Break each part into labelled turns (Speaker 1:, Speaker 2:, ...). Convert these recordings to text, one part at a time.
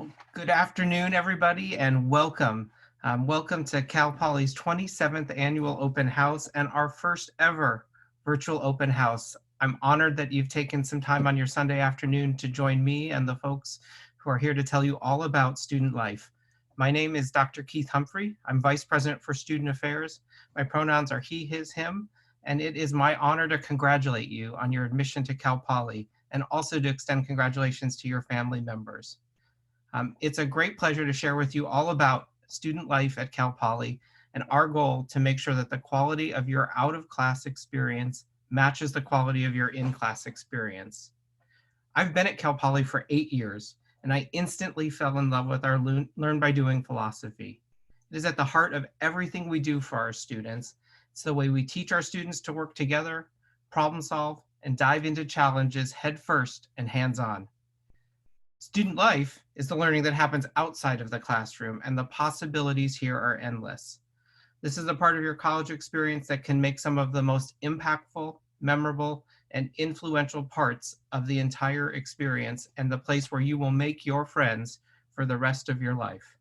Speaker 1: Well, good afternoon, everybody, and welcome. Welcome to Cal Poly's 27th Annual Open House and our first ever virtual open house. I'm honored that you've taken some time on your Sunday afternoon to join me and the folks who are here to tell you all about student life. My name is Dr. Keith Humphrey. I'm Vice President for Student Affairs. My pronouns are he, his, him, and it is my honor to congratulate you on your admission to Cal Poly and also to extend congratulations to your family members. It's a great pleasure to share with you all about student life at Cal Poly and our goal to make sure that the quality of your out-of-class experience matches the quality of your in-class experience. I've been at Cal Poly for 8 years, and I instantly fell in love with our Learn by Doing philosophy. It is at the heart of everything we do for our students. It's the way we teach our students to work together, problem solve, and dive into challenges head first and hands-on. Student life is the learning that happens outside of the classroom, and the possibilities here are endless. This is a part of your college experience that can make some of the most impactful, memorable, and influential parts of the entire experience and the place where you will make your friends for the rest of your life.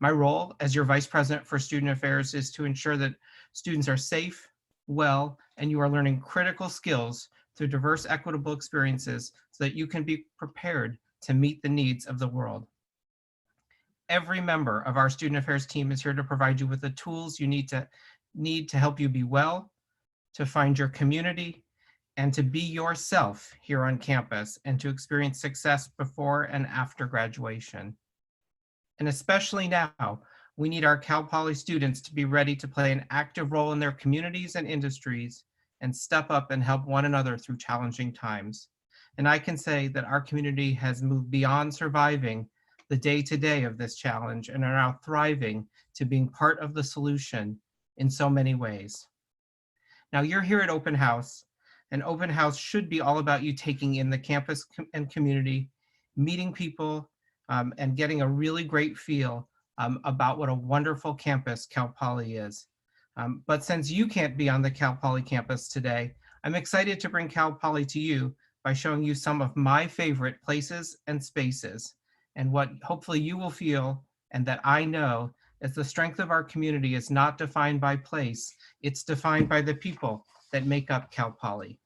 Speaker 1: My role as your Vice President for Student Affairs is to ensure that students are safe, well, and you are learning critical skills through diverse, equitable experiences so that you can be prepared to meet the needs of the world. Every member of our student affairs team is here to provide you with the tools you need to help you be well, to find your community, and to be yourself here on campus and to experience success before and after graduation. And especially now, we need our Cal Poly students to be ready to play an active role in their communities and industries and step up and help one another through challenging times. And I can say that our community has moved beyond surviving the day-to-day of this challenge and are now thriving to being part of the solution in so many ways. Now you're here at Open House, and Open House should be all about you taking in the campus and community, meeting people, and getting a really great feel about what a wonderful campus Cal Poly is. But since you can't be on the Cal Poly campus today, I'm excited to bring Cal Poly to you by showing you some of my favorite places and spaces, and what hopefully you will feel, and that I know, is the strength of our community is not defined by place, it's defined by the people that make up Cal Poly.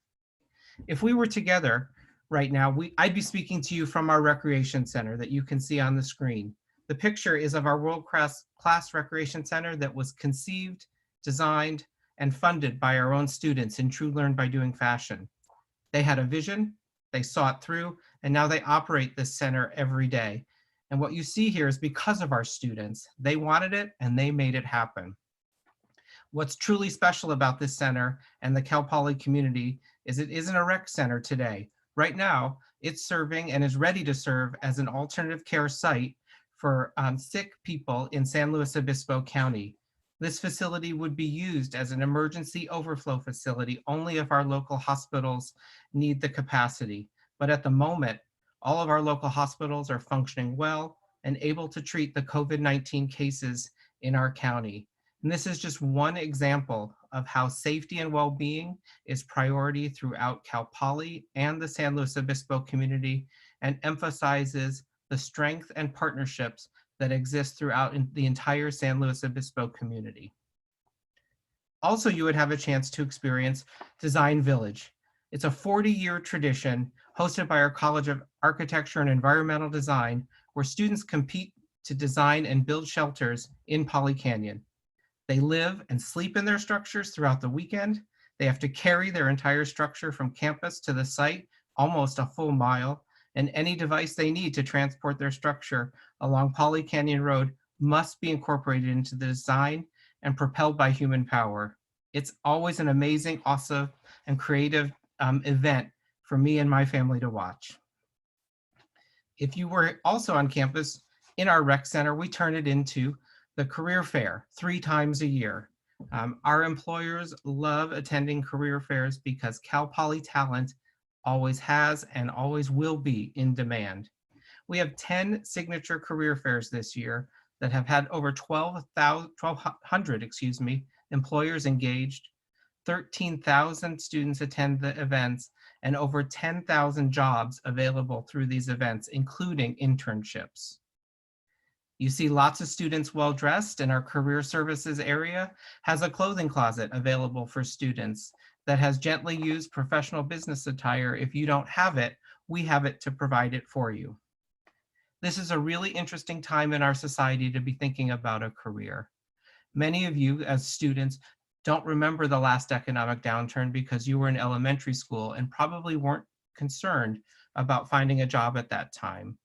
Speaker 1: If we were together right now, I'd be speaking to you from our recreation center that you can see on the screen. The picture is of our world-class recreation center that was conceived, designed, and funded by our own students in true Learn by Doing fashion. They had a vision, they saw it through, and now they operate this center every day. And what you see here is because of our students. They wanted it and they made it happen. What's truly special about this center and the Cal Poly community is it isn't a rec center today. Right now, it's serving and is ready to serve as an alternative care site for sick people in San Luis Obispo County. This facility would be used as an emergency overflow facility only if our local hospitals need the capacity. But at the moment, all of our local hospitals are functioning well and able to treat the COVID-19 cases in our county. And this is just one example of how safety and well-being is priority throughout Cal Poly and the San Luis Obispo community, and emphasizes the strength and partnerships that exist throughout the entire San Luis Obispo community. Also, you would have a chance to experience Design Village. It's a 40-year tradition hosted by our College of Architecture and Environmental Design, where students compete to design and build shelters in Poly Canyon. They live and sleep in their structures throughout the weekend. They have to carry their entire structure from campus to the site, almost a full mile, and any device they need to transport their structure along Poly Canyon Road must be incorporated into the design and propelled by human power. It's always an amazing, awesome, and creative event for me and my family to watch. If you were also on campus in our rec center, we turn it into the career fair 3 times a year. Our employers love attending career fairs because Cal Poly talent always has and always will be in demand. We have 10 signature career fairs this year that have had over 1,200 employers engaged. 13,000 students attend the events, and over 10,000 jobs available through these events, including internships. You see lots of students well-dressed, and our career services area has a clothing closet available for students that has gently used professional business attire. If you don't have it, we have it to provide it for you. This is a really interesting time in our society to be thinking about a career. Many of you as students don't remember the last economic downturn because you were in elementary school and probably weren't concerned about finding a job at that time.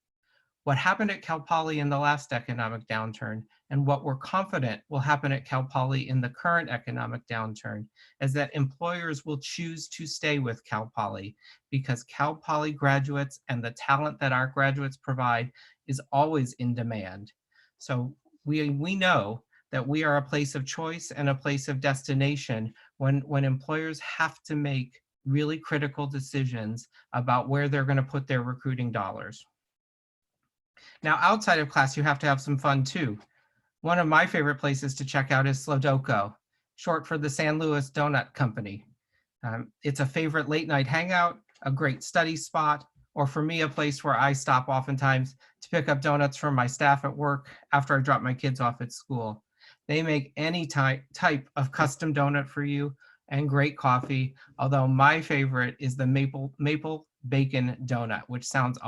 Speaker 1: What happened at Cal Poly in the last economic downturn and what we're confident will happen at Cal Poly in the current economic downturn is that employers will choose to stay with Cal Poly because Cal Poly graduates and the talent that our graduates provide is always in demand. So we know that we are a place of choice and a place of destination when employers have to make really critical decisions about where they're going to put their recruiting dollars. Now, outside of class, you have to have some fun too. One of my favorite places to check out is Slowdoco, short for the San Luis Donut Company. It's a favorite late night hangout, a great study spot, or for me, a place where I stop oftentimes to pick up donuts from my staff at work after I drop my kids off at school. They make any type of custom donut for you and great coffee, although my favorite is the maple bacon donut, which tastes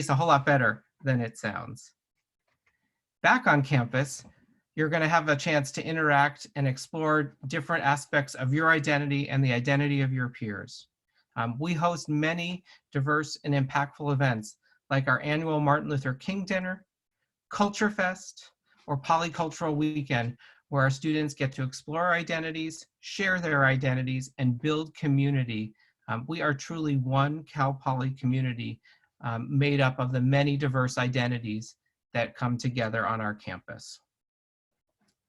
Speaker 1: a whole lot better than it sounds. Back on campus, you're going to have a chance to interact and explore different aspects of your identity and the identity of your peers. We host many diverse and impactful events like our annual Martin Luther King Dinner, Culture Fest, or Polycultural Weekend, where our students get to explore identities, share their identities, and build community. We are truly one Cal Poly community made up of the many diverse identities that come together on our campus.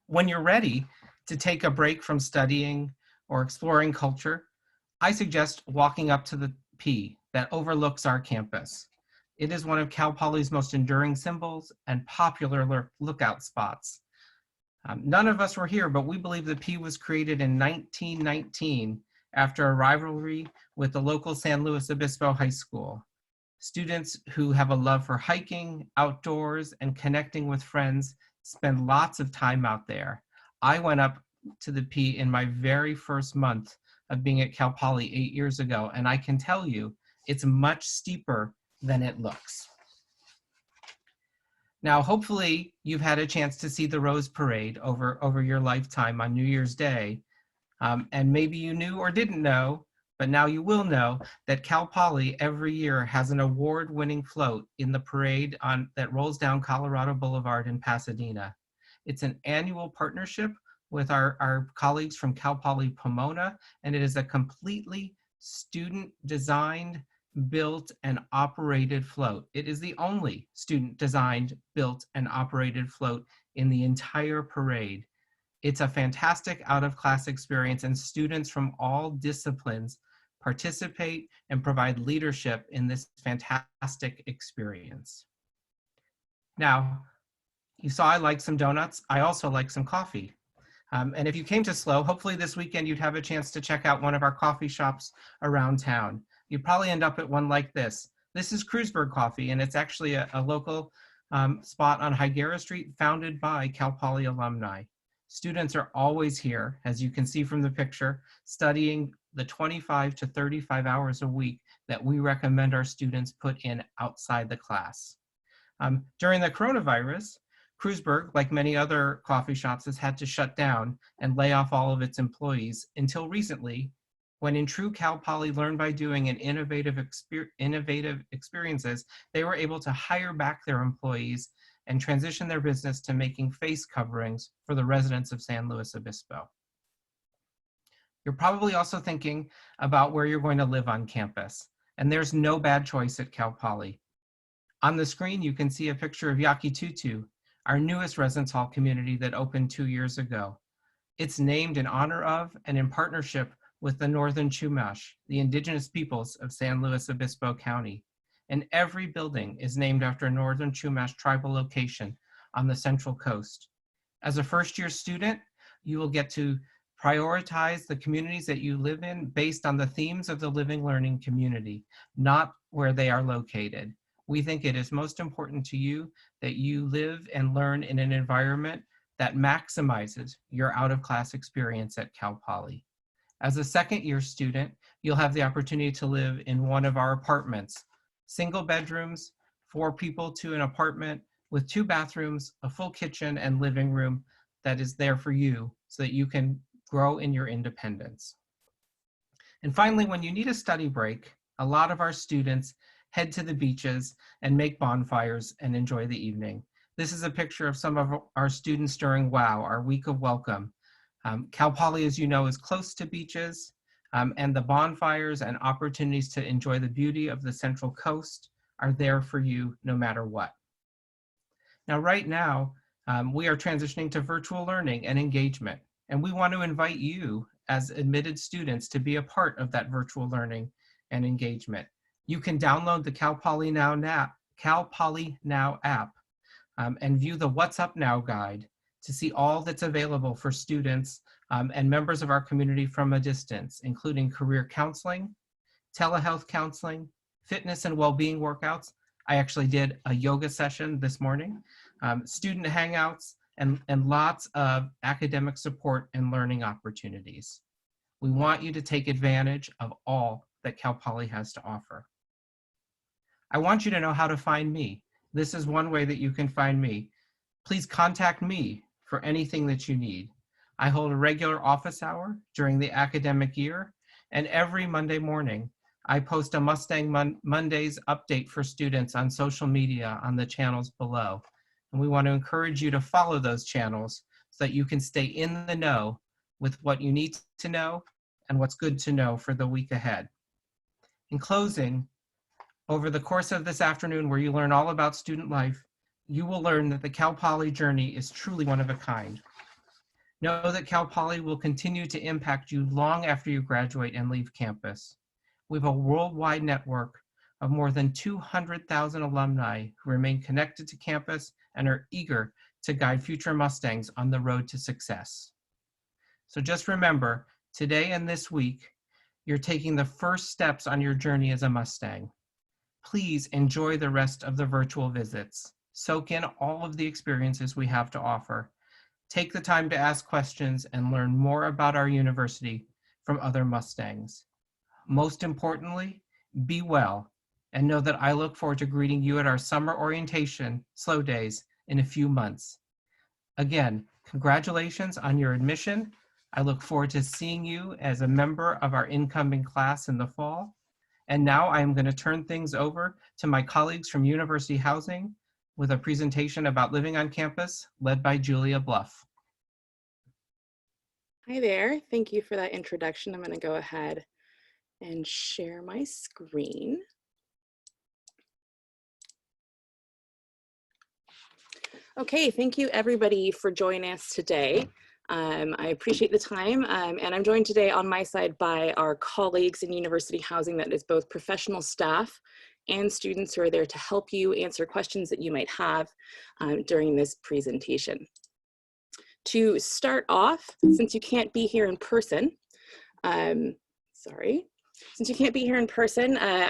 Speaker 1: When you're ready to take a break from studying or exploring culture, I suggest walking up to the P that overlooks our campus. It is one of Cal Poly's most enduring symbols and popular lookout spots. None of us were here, but we believe the P was created in 1919 after a rivalry with the local San Luis Obispo High School. Students who have a love for hiking, outdoors, and connecting with friends spend lots of time out there. I went up to the P in my very first month of being at Cal Poly 8 years ago, and I can tell you it's much steeper than it looks. Now, hopefully you've had a chance to see the Rose Parade over your lifetime on New Year's Day, and maybe you knew or didn't know, but now you will know that Cal Poly every year has an award-winning float in the parade that rolls down Colorado Boulevard in Pasadena. It's an annual partnership with our colleagues from Cal Poly Pomona, and it is a completely student-designed, built, and operated float. It is the only student-designed, built, and operated float in the entire parade. It's a fantastic out-of-class experience, and students from all disciplines participate and provide leadership in this fantastic experience. Now, you saw I like some donuts. I also like some coffee. And if you came to SLO, hopefully this weekend you'd have a chance to check out one of our coffee shops around town. You'd probably end up at one like this. This is Kreuzberg Coffee, and it's actually a local spot on Higuera Street founded by Cal Poly alumni. Students are always here, as you can see from the picture, studying the 25 to 35 hours a week that we recommend our students put in outside the class. During the coronavirus, Kreuzberg, like many other coffee shops, has had to shut down and lay off all of its employees until recently, when in true Cal Poly learn by doing and innovative experiences, they were able to hire back their employees and transition their business to making face coverings for the residents of San Luis Obispo. You're probably also thinking about where you're going to live on campus, and there's no bad choice at Cal Poly. On the screen, you can see a picture of Yaqui Tutu, our newest residence hall community that opened 2 years ago. It's named in honor of and in partnership with the Northern Chumash, the indigenous peoples of San Luis Obispo County. And every building is named after a Northern Chumash tribal location on the Central Coast. As a first-year student, you will get to Prioritize the communities that you live in based on the themes of the living learning community, not where they are located. We think it is most important to you that you live and learn in an environment that maximizes your out-of-class experience at Cal Poly. As a second-year student, you'll have the opportunity to live in one of our apartments, single bedrooms, 4 people to an apartment with 2 bathrooms, a full kitchen and living room that is there for you so that you can grow in your independence. And finally, when you need a study break, a lot of our students head to the beaches and make bonfires and enjoy the evening. This is a picture of some of our students during WOW, our week of welcome. Cal Poly, as you know, is close to beaches, and the bonfires and opportunities to enjoy the beauty of the Central Coast are there for you no matter what. Now, right now, we are transitioning to virtual learning and engagement, and we want to invite you as admitted students to be a part of that virtual learning and engagement. You can download the Cal Poly Now app and view the What's Up Now guide to see all that's available for students and members of our community from a distance, including career counseling, telehealth counseling, fitness and well-being workouts. I actually did a yoga session this morning, student hangouts, and lots of academic support and learning opportunities. We want you to take advantage of all that Cal Poly has to offer. I want you to know how to find me. This is one way that you can find me. Please contact me for anything that you need. I hold a regular office hour during the academic year, and every Monday morning, I post a Mustang Mondays update for students on social media on the channels below. And we want to encourage you to follow those channels so that you can stay in the know with what you need to know and what's good to know for the week ahead. In closing, over the course of this afternoon, where you learn all about student life, you will learn that the Cal Poly journey is truly one of a kind. Know that Cal Poly will continue to impact you long after you graduate and leave campus. We have a worldwide network of more than 200,000 alumni who remain connected to campus and are eager to guide future Mustangs on the road to success. So just remember, today and this week, you're taking the first steps on your journey as a Mustang. Please enjoy the rest of the virtual visits. Soak in all of the experiences we have to offer. Take the time to ask questions and learn more about our university from other Mustangs. Most importantly, be well, and know that I look forward to greeting you at our summer orientation slow days in a few months. Again, congratulations on your admission. I look forward to seeing you as a member of our incoming class in the fall. And now I am going to turn things over to my colleagues from University Housing with a presentation about living on campus led by Julia Bluff.
Speaker 2: Hi there, thank you for that introduction. I'm going to go ahead and share my screen. Okay, thank you everybody for joining us today. I appreciate the time, and I'm joined today on my side by our colleagues in University Housing, that is both professional staff and students who are there to help you answer questions that you might have during this presentation. To start off, since you can't be here in person, I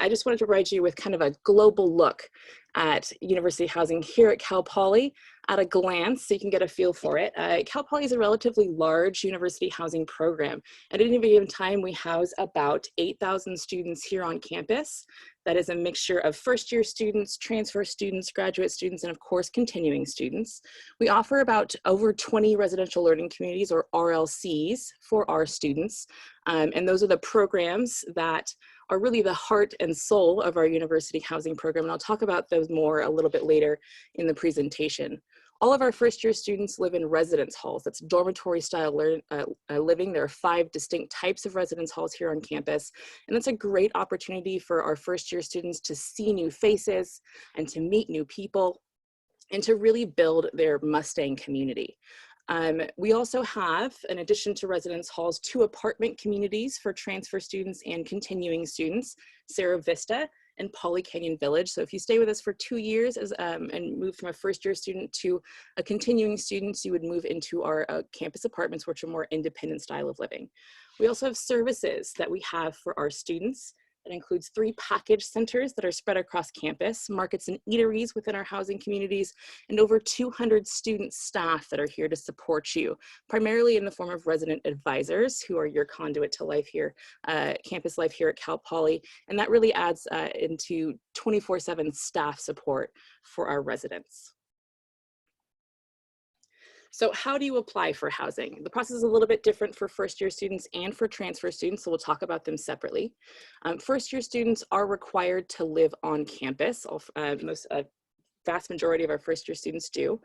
Speaker 2: just wanted to provide you with kind of a global look at University Housing here at Cal Poly at a glance so you can get a feel for it. Cal Poly is a relatively large university housing program. At any given time, we house about 8,000 students here on campus. That is a mixture of first-year students, transfer students, graduate students, and of course, continuing students. We offer about over 20 residential learning communities, or RLCs, for our students. And those are the programs that are really the heart and soul of our university housing program. And I'll talk about those more a little bit later in the presentation. All of our first-year students live in residence halls. That's dormitory style living. There are 5 distinct types of residence halls here on campus. And that's a great opportunity for our first-year students to see new faces and to meet new people and to really build their Mustang community. We also have, in addition to residence halls, 2 apartment communities for transfer students and continuing students, Sarah Vista and Poly Canyon Village. So if you stay with us for 2 years and move from a first-year student to a continuing student, you would move into our campus apartments, which are more independent style of living. We also have services that we have for our students. That includes 3 package centers that are spread across campus, markets and eateries within our housing communities, and over 200 student staff that are here to support you, primarily in the form of resident advisors who are your conduit to life here, campus life here at Cal Poly. And that really adds into 24/7 staff support for our residents. So how do you apply for housing? The process is a little bit different for first-year students and for transfer students, so we'll talk about them separately. First-year students are required to live on campus. Vast majority of our first-year students do.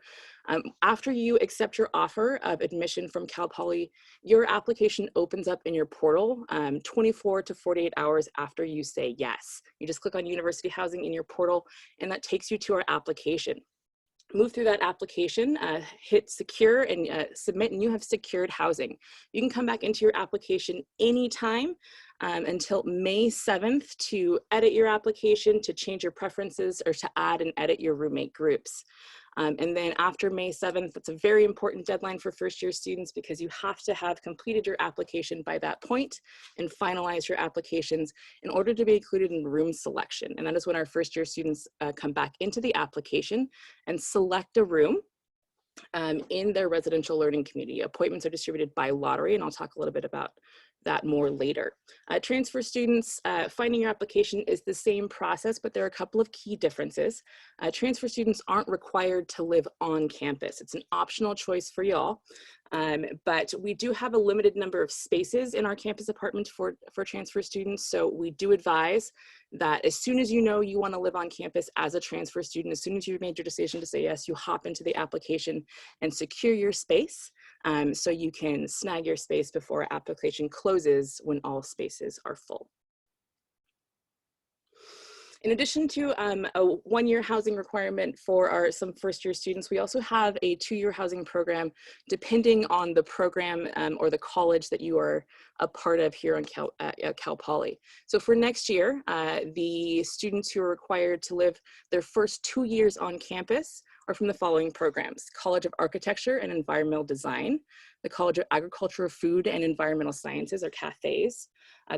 Speaker 2: After you accept your offer of admission from Cal Poly, your application opens up in your portal 24 to 48 hours after you say yes. You just click on University Housing in your portal, and that takes you to our application. Move through that application, hit secure and submit, and you have secured housing. You can come back into your application anytime until May 7th to edit your application, to change your preferences, or to add and edit your roommate groups. And then after May 7th, that's a very important deadline for first-year students because you have to have completed your application by that point and finalize your applications in order to be included in room selection. And that is when our first-year students come back into the application and select a room in their residential learning community. Appointments are distributed by lottery, and I'll talk a little bit about that more later. Transfer students, finding your application is the same process, but there are a couple of key differences. Transfer students aren't required to live on campus. It's an optional choice for y'all, but we do have a limited number of spaces in our campus apartment for transfer students, so we do advise that as soon as you know you want to live on campus as a transfer student, as soon as you've made your decision to say yes, you hop into the application and secure your space so you can snag your space before application closes when all spaces are full. In addition to a 1-year housing requirement for some first-year students, we also have a 2-year housing program depending on the program or the college that you are a part of here on Cal Poly. So for next year, the students who are required to live their first 2 years on campus are from the following programs: College of Architecture and Environmental Design, the College of Agriculture, Food, and Environmental Sciences, or CAFES,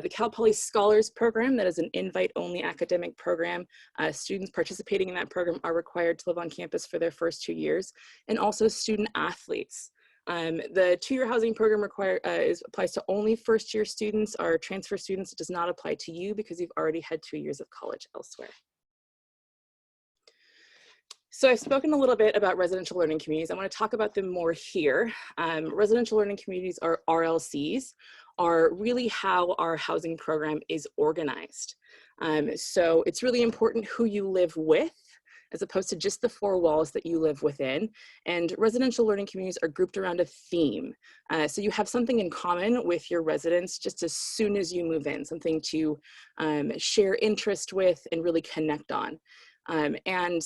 Speaker 2: the Cal Poly Scholars Program, that is an invite-only academic program. Students participating in that program are required to live on campus for their first 2 years, and also student athletes. The 2-year housing program applies to only first-year students or transfer students. It does not apply to you because you've already had 2 years of college elsewhere. So I've spoken a little bit about residential learning communities. I want to talk about them more here. Residential learning communities, or RLCs, are really how our housing program is organized. So it's really important who you live with, as opposed to just the 4 walls that you live within. And residential learning communities are grouped around a theme. So you have something in common with your residents just as soon as you move in, something to share interest with and really connect on. And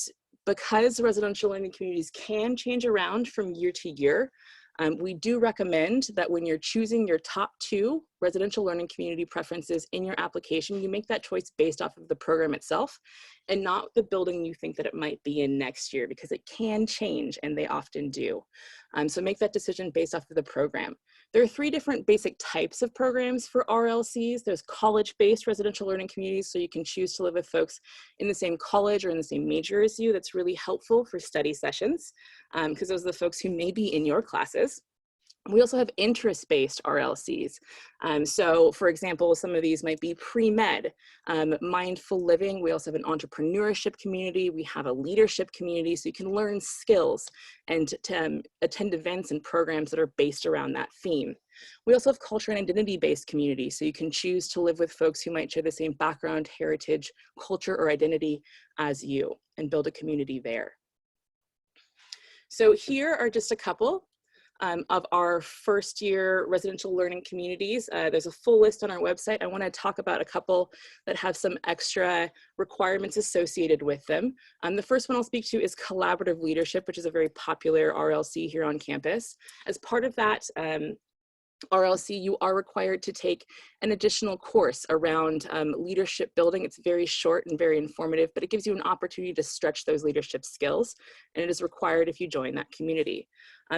Speaker 2: because residential learning communities can change around from year to year, we do recommend that when you're choosing your top 2 residential learning community preferences in your application, you make that choice based off of the program itself and not the building you think that it might be in next year, because it can change, and they often do. So make that decision based off of the program. There are 3 different basic types of programs for RLCs. There's college-based residential learning communities, so you can choose to live with folks in the same college or in the same major as you. That's really helpful for study sessions, because those are the folks who may be in your classes. We also have interest-based RLCs. So for example, some of these might be pre-med, mindful living. We also have an entrepreneurship community. We have a leadership community, so you can learn skills and to attend events and programs that are based around that theme. We also have culture and identity-based communities, so you can choose to live with folks who might share the same background, heritage, culture, or identity as you, and build a community there. So here are just a couple of our first-year residential learning communities. There's a full list on our website. I want to talk about a couple that have some extra requirements associated with them. The first one I'll speak to is collaborative leadership, which is a very popular RLC here on campus. As part of that RLC, you are required to take an additional course around leadership building. It's very short and very informative, but it gives you an opportunity to stretch those leadership skills, and it is required if you join that community.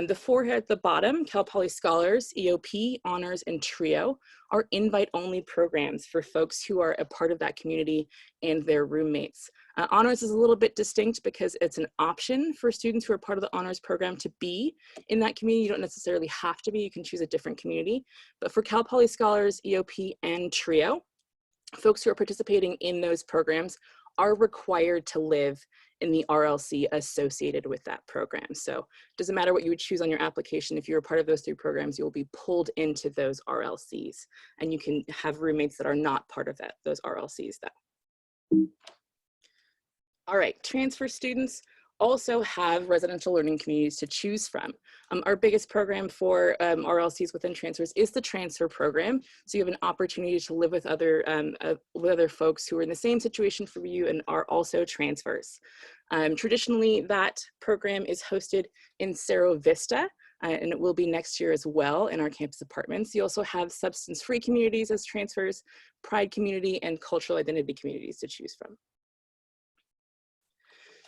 Speaker 2: The four here at the bottom, Cal Poly Scholars, EOP, Honors, and TRIO, are invite-only programs for folks who are a part of that community and their roommates. Honors is a little bit distinct because it's an option for students who are part of the Honors program to be in that community. You don't necessarily have to be, you can choose a different community. But for Cal Poly Scholars, EOP, and TRIO, folks who are participating in those programs are required to live in the RLC associated with that program. So it doesn't matter what you would choose on your application. If you're a part of those three programs, you will be pulled into those RLCs, and you can have roommates that are not part of those RLCs though. All right, transfer students also have residential learning communities to choose from. Our biggest program for RLCs within transfers is the transfer program. So you have an opportunity to live with other folks who are in the same situation for you and are also transfers. Traditionally, that program is hosted in Cerro Vista, and it will be next year as well in our campus apartments. You also have substance-free communities as transfers, pride community, and cultural identity communities to choose from.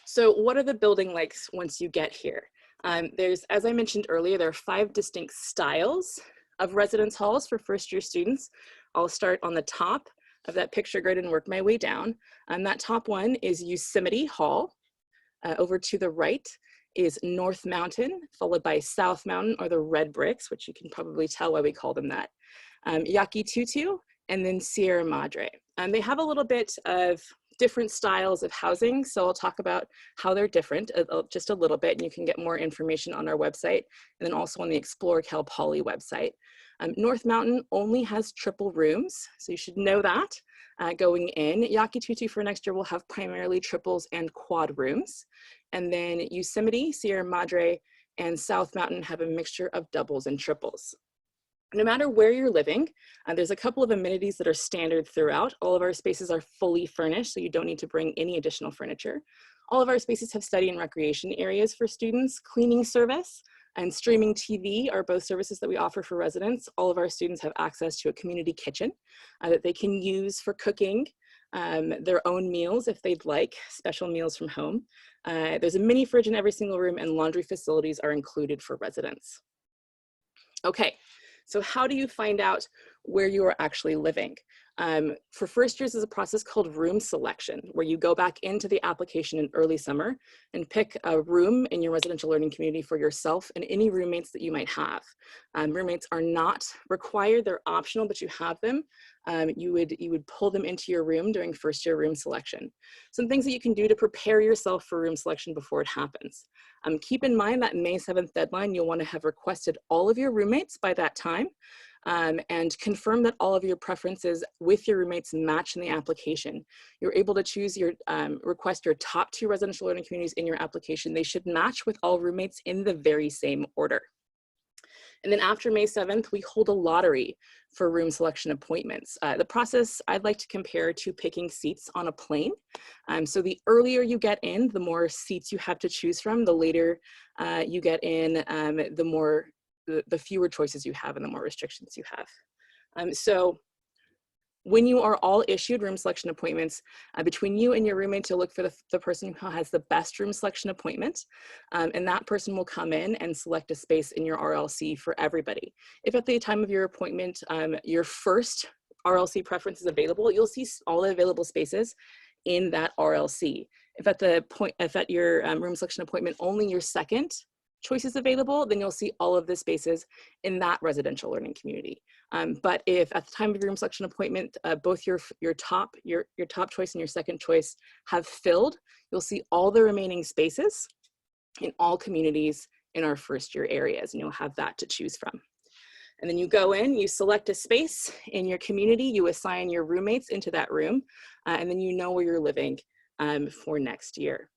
Speaker 2: So what are the building likes once you get here? As I mentioned earlier, there are 5 distinct styles of residence halls for first-year students. I'll start on the top of that picture grid and work my way down. That top one is Yosemite Hall. Over to the right is North Mountain, followed by South Mountain, or the red bricks, which you can probably tell why we call them that. Yaqui Tutu, and then Sierra Madre. They have a little bit of different styles of housing, so I'll talk about how they're different just a little bit, and you can get more information on our website, and then also on the Explore Cal Poly website. North Mountain only has triple rooms, so you should know that going in. Yaqui Tutu for next year will have primarily triples and quad rooms, and then Yosemite, Sierra Madre, and South Mountain have a mixture of doubles and triples. No matter where you're living, there's a couple of amenities that are standard throughout. All of our spaces are fully furnished, so you don't need to bring any additional furniture. All of our spaces have study and recreation areas for students. Cleaning service and streaming TV are both services that we offer for residents. All of our students have access to a community kitchen that they can use for cooking their own meals if they'd like, special meals from home. There's a mini fridge in every single room, and laundry facilities are included for residents. Okay. So how do you find out where you are actually living? For first years, there's a process called room selection, where you go back into the application in early summer and pick a room in your residential learning community for yourself and any roommates that you might have. Roommates are not required, they're optional, but you have them. You would pull them into your room during first year room selection. Some things that you can do to prepare yourself for room selection before it happens. Keep in mind that May 7th deadline, you'll want to have requested all of your roommates by that time. And confirm that all of your preferences with your roommates match in the application. You're able to choose request your top 2 residential learning communities in your application. They should match with all roommates in the very same order. And then after May 7th, we hold a lottery for room selection appointments. The process I'd like to compare to picking seats on a plane. So the earlier you get in, the more seats you have to choose from. The later you get in, the fewer choices you have and the more restrictions you have. So when you are all issued room selection appointments, between you and your roommate to look for the person who has the best room selection appointment, and that person will come in and select a space in your RLC for everybody. If at the time of your appointment, your first RLC preference is available, you'll see all the available spaces in that RLC. If at your room selection appointment only your second choice is available, then you'll see all of the spaces in that residential learning community. But if at the time of your room selection appointment, both your top choice and your second choice have filled, you'll see all the remaining spaces in all communities in our first year areas, and you'll have that to choose from. And then you go in, you select a space in your community, you assign your roommates into that room, and then you know where you're living for next year.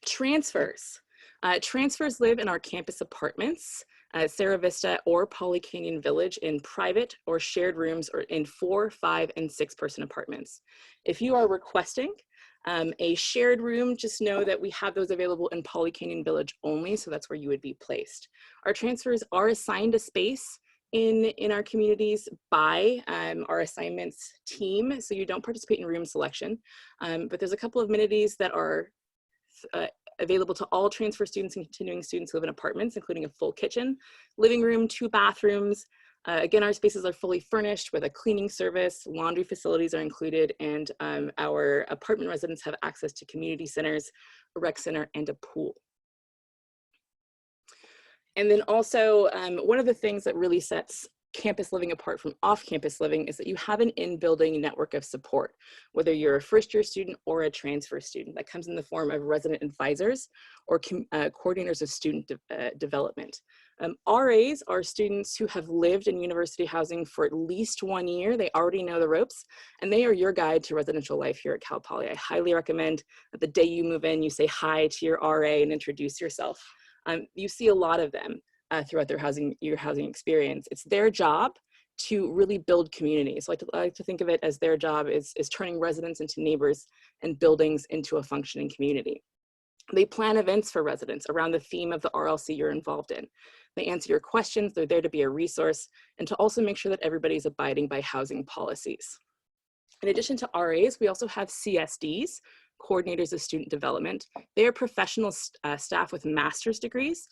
Speaker 2: Transfers. Transfers live in our campus apartments, Cerro Vista or Poly Canyon Village, in private or shared rooms, or in 4-, 5-, and 6-person apartments. If you are requesting A shared room, just know that we have those available in Poly Canyon Village only, so that's where you would be placed. Our transfers are assigned a space in our communities by our assignments team, so you don't participate in room selection, but there's a couple of amenities that are available to all transfer students and continuing students who live in apartments, including a full kitchen, living room, 2 bathrooms. Again, our spaces are fully furnished with a cleaning service, laundry facilities are included, and our apartment residents have access to community centers, a rec center, and a pool. And then also, one of the things that really sets campus living apart from off-campus living is that you have an in-building network of support, whether you're a first-year student or a transfer student. That comes in the form of resident advisors or coordinators of student development. RAs are students who have lived in university housing for at least 1 year. They already know the ropes, and they are your guide to residential life here at Cal Poly. I highly recommend that the day you move in, you say hi to your RA and introduce yourself. You see a lot of them throughout your housing experience. It's their job to really build communities. So I like to think of it as their job is turning residents into neighbors and buildings into a functioning community. They plan events for residents around the theme of the RLC you're involved in. They answer your questions, they're there to be a resource, and to also make sure that everybody's abiding by housing policies. In addition to RAs, we also have CSDs, coordinators of student development. They are professional staff with master's degrees.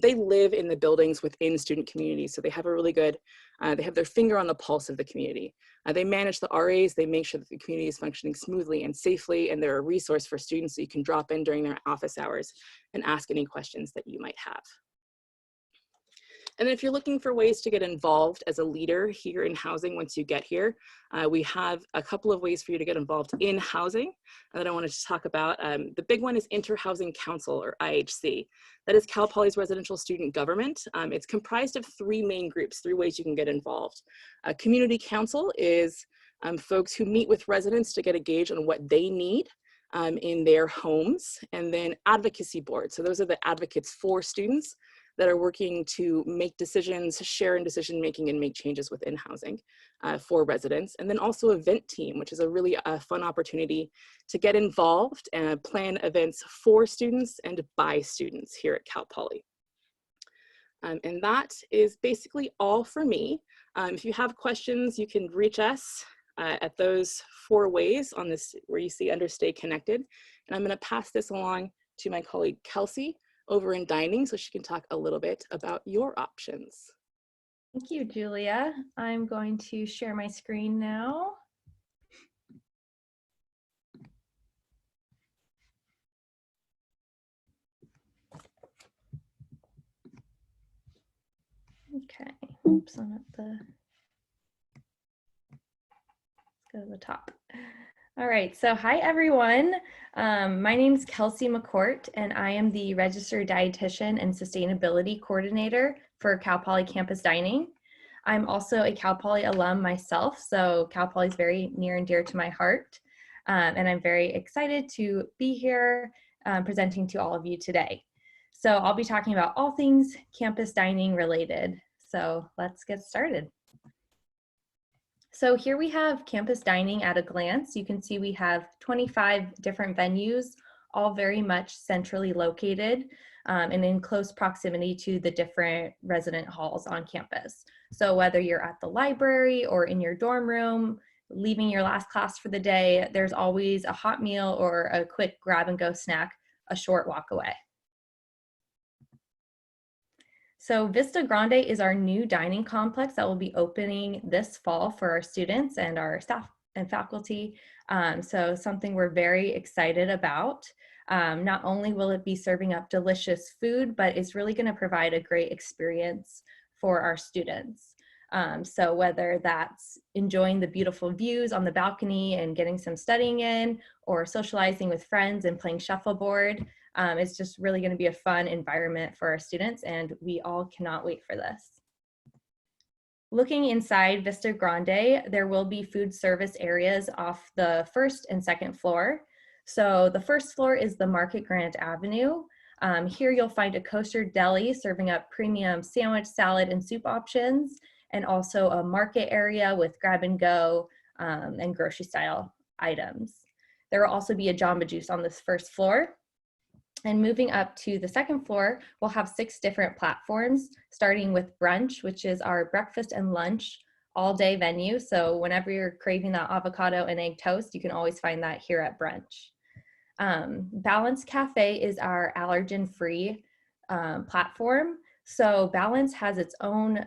Speaker 2: They live in the buildings within student communities, so they have a really good, they have their finger on the pulse of the community. They manage the RAs, they make sure that the community is functioning smoothly and safely, and they're a resource for students so you can drop in during their office hours and ask any questions that you might have. And then if you're looking for ways to get involved as a leader here in housing once you get here, we have a couple of ways for you to get involved in housing that I wanted to talk about. The big one is Inter-Housing Council, or IHC. That is Cal Poly's residential student government. It's comprised of 3 main groups, 3 ways you can get involved. Community Council is folks who meet with residents to get a gauge on what they need in their homes. And then Advocacy Board. So those are the advocates for students that are working to make decisions, share in decision making, and make changes within housing for residents. And then also Event Team, which is a really fun opportunity to get involved and plan events for students and by students here at Cal Poly. And that is basically all for me. If you have questions, you can reach us at those 4 ways on this, where you see under Stay Connected. And I'm gonna pass this along to my colleague, Kelsey, over in dining, so she can talk a little bit about your options.
Speaker 3: Thank you, Julia. I'm going to share my screen now. Okay, oops, I'm at the, let's go to the top. All right, so hi everyone. My name is Kelsey McCourt, and I am the Registered Dietitian and Sustainability Coordinator for Cal Poly Campus Dining. I'm also a Cal Poly alum myself, so Cal Poly is very near and dear to my heart. And I'm very excited to be here presenting to all of you today. So I'll be talking about all things campus dining related. So let's get started. So here we have campus dining at a glance. You can see we have 25 different venues, all very much centrally located and in close proximity to the different resident halls on campus. So whether you're at the library or in your dorm room, leaving your last class for the day, there's always a hot meal or a quick grab and go snack a short walk away. So Vista Grande is our new dining complex that will be opening this fall for our students and our staff and faculty. So something we're very excited about. Not only will it be serving up delicious food, but it's really going to provide a great experience for our students. So whether that's enjoying the beautiful views on the balcony and getting some studying in, or socializing with friends and playing shuffleboard, it's just really going to be a fun environment for our students, and we all cannot wait for this. Looking inside Vista Grande, there will be food service areas off the 1st and 2nd floor. So the 1st floor is the Market Grant Avenue. Here you'll find a kosher deli serving up premium sandwich, salad, and soup options, and also a market area with grab and go and grocery style items. There will also be a Jamba Juice on this first floor. And moving up to the second floor, we'll have 6 different platforms, starting with brunch, which is our breakfast and lunch all day venue. So whenever you're craving that avocado and egg toast, you can always find that here at brunch. Balance Cafe is our allergen-free platform. So Balance has its own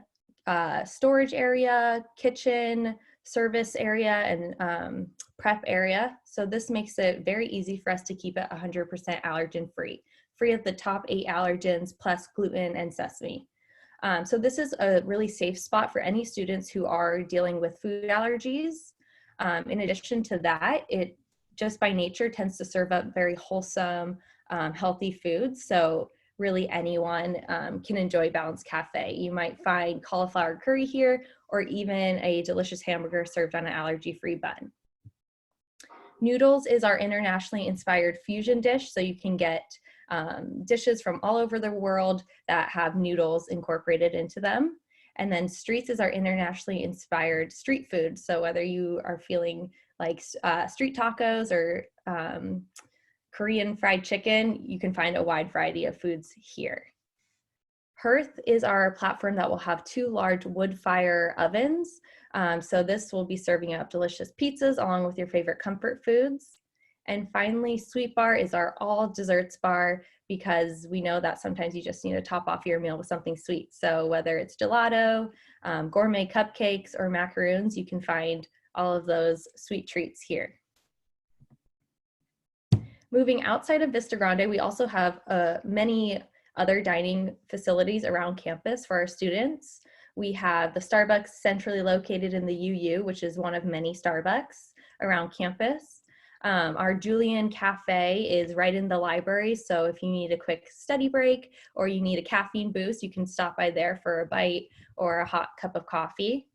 Speaker 3: storage area, kitchen, service area, and prep area. So this makes it very easy for us to keep it 100% allergen-free, free of the top 8 allergens plus gluten and sesame. So this is a really safe spot for any students who are dealing with food allergies. In addition to that, it just by nature tends to serve up very wholesome, healthy foods. So really anyone can enjoy Balance Cafe. You might find cauliflower curry here, or even a delicious hamburger served on an allergy-free bun. Noodles is our internationally inspired fusion dish, so you can get dishes from all over the world that have noodles incorporated into them. And then Streets is our internationally inspired street food. So whether you are feeling like street tacos or Korean fried chicken, you can find a wide variety of foods here. Hearth is our platform that will have 2 large wood fire ovens. So this will be serving up delicious pizzas along with your favorite comfort foods. And finally, Sweet Bar is our all desserts bar, because we know that sometimes you just need to top off your meal with something sweet. So whether it's gelato, gourmet cupcakes, or macaroons, you can find all of those sweet treats here. Moving outside of Vista Grande, we also have many other dining facilities around campus for our students. We have the Starbucks centrally located in the UU, which is one of many Starbucks around campus. Our Julian Cafe is right in the library, so if you need a quick study break or you need a caffeine boost, you can stop by there for a bite or a hot cup of coffee.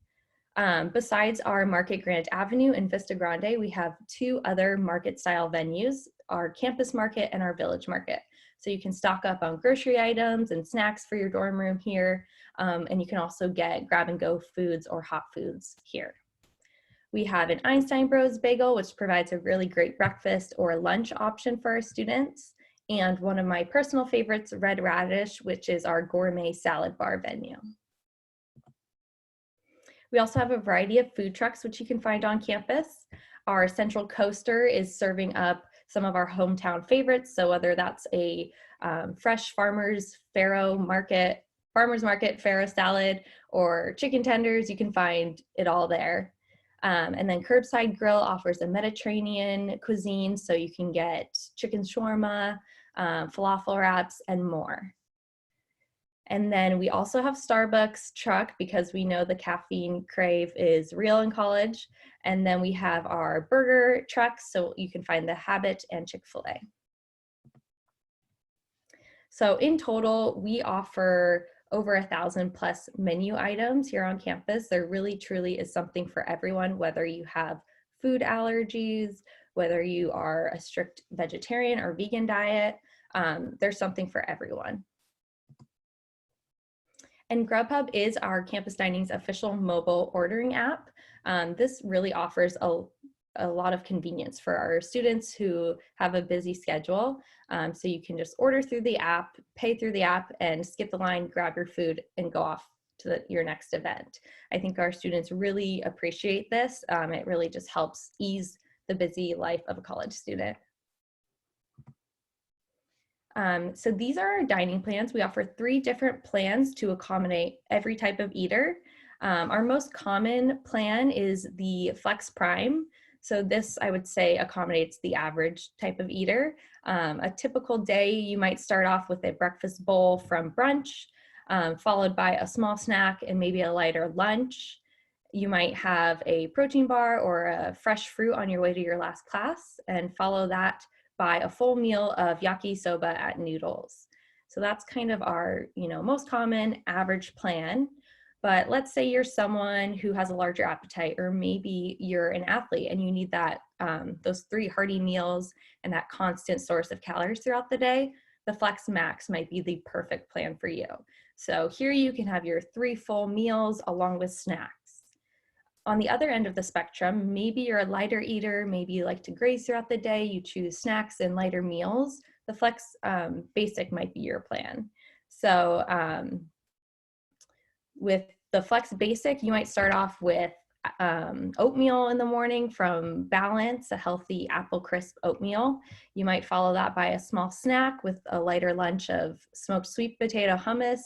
Speaker 3: Besides our Market Grant Avenue in Vista Grande, we have 2 other market style venues, our campus market and our village market. So you can stock up on grocery items and snacks for your dorm room here, and you can also get grab and go foods or hot foods here. We have an Einstein Bros bagel, which provides a really great breakfast or lunch option for our students. And one of my personal favorites, Red Radish, which is our gourmet salad bar venue. We also have a variety of food trucks, which you can find on campus. Our Central Coaster is serving up some of our hometown favorites. So whether that's a fresh farmers market, farro salad, or chicken tenders, you can find it all there. And then Curbside Grill offers a Mediterranean cuisine, so you can get chicken shawarma, falafel wraps, and more. And then we also have Starbucks truck, because we know the caffeine crave is real in college. And then we have our burger trucks, so you can find the Habit and Chick-fil-A. So in total, we offer over 1,000 plus menu items here on campus. There really truly is something for everyone, whether you have food allergies, whether you are a strict vegetarian or vegan diet, there's something for everyone. And Grubhub is our campus dining's official mobile ordering app. This really offers a lot of convenience for our students who have a busy schedule. So you can just order through the app, pay through the app, and skip the line, grab your food, and go off to your next event. I think our students really appreciate this. It really just helps ease the busy life of a college student. So these are our dining plans. We offer 3 different plans to accommodate every type of eater. Our most common plan is the Flex Prime. So this, I would say, accommodates the average type of eater. A typical day, you might start off with a breakfast bowl from brunch, followed by a small snack and maybe a lighter lunch. You might have a protein bar or a fresh fruit on your way to your last class, and follow that by a full meal of yakisoba at Noodles. So that's kind of our, most common average plan. But let's say you're someone who has a larger appetite, or maybe you're an athlete and you need that those 3 hearty meals and that constant source of calories throughout the day. The Flex Max might be the perfect plan for you. So here you can have your 3 full meals along with snacks. On the other end of the spectrum, maybe you're a lighter eater, maybe you like to graze throughout the day, you choose snacks and lighter meals. The Flex Basic might be your plan. So with the Flex Basic, you might start off with oatmeal in the morning from Balance, a healthy apple crisp oatmeal. You might follow that by a small snack with a lighter lunch of smoked sweet potato hummus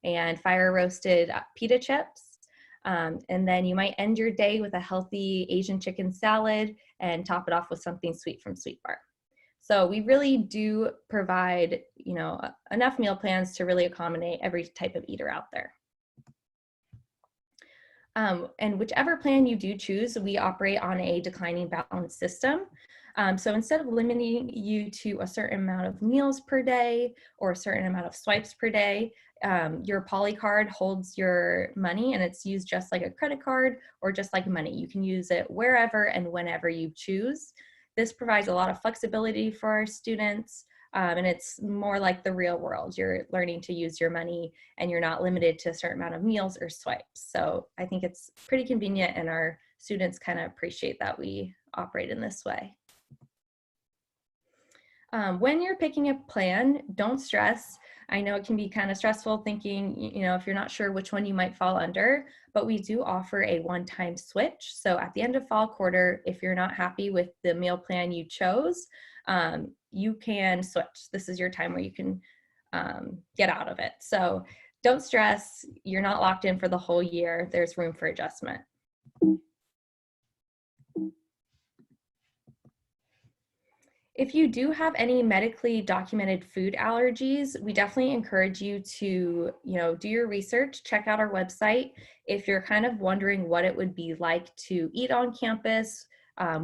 Speaker 3: and fire roasted pita chips. And then you might end your day with a healthy Asian chicken salad and top it off with something sweet from Sweet Bar. So we really do provide, enough meal plans to really accommodate every type of eater out there. And whichever plan you do choose, we operate on a declining balance system. So instead of limiting you to a certain amount of meals per day or a certain amount of swipes per day, your Poly card holds your money and it's used just like a credit card or just like money. You can use it wherever and whenever you choose. This provides a lot of flexibility for our students. And it's more like the real world. You're learning to use your money and you're not limited to a certain amount of meals or swipes. So I think it's pretty convenient and our students kind of appreciate that we operate in this way. When you're picking a plan, don't stress. I know it can be kind of stressful thinking, if you're not sure which one you might fall under, but we do offer a one-time switch. So at the end of fall quarter, if you're not happy with the meal plan you chose, you can switch. This is your time where you can get out of it. So don't stress. You're not locked in for the whole year. There's room for adjustment. If you do have any medically documented food allergies, we definitely encourage you to, do your research, check out our website. If you're kind of wondering what it would be like to eat on campus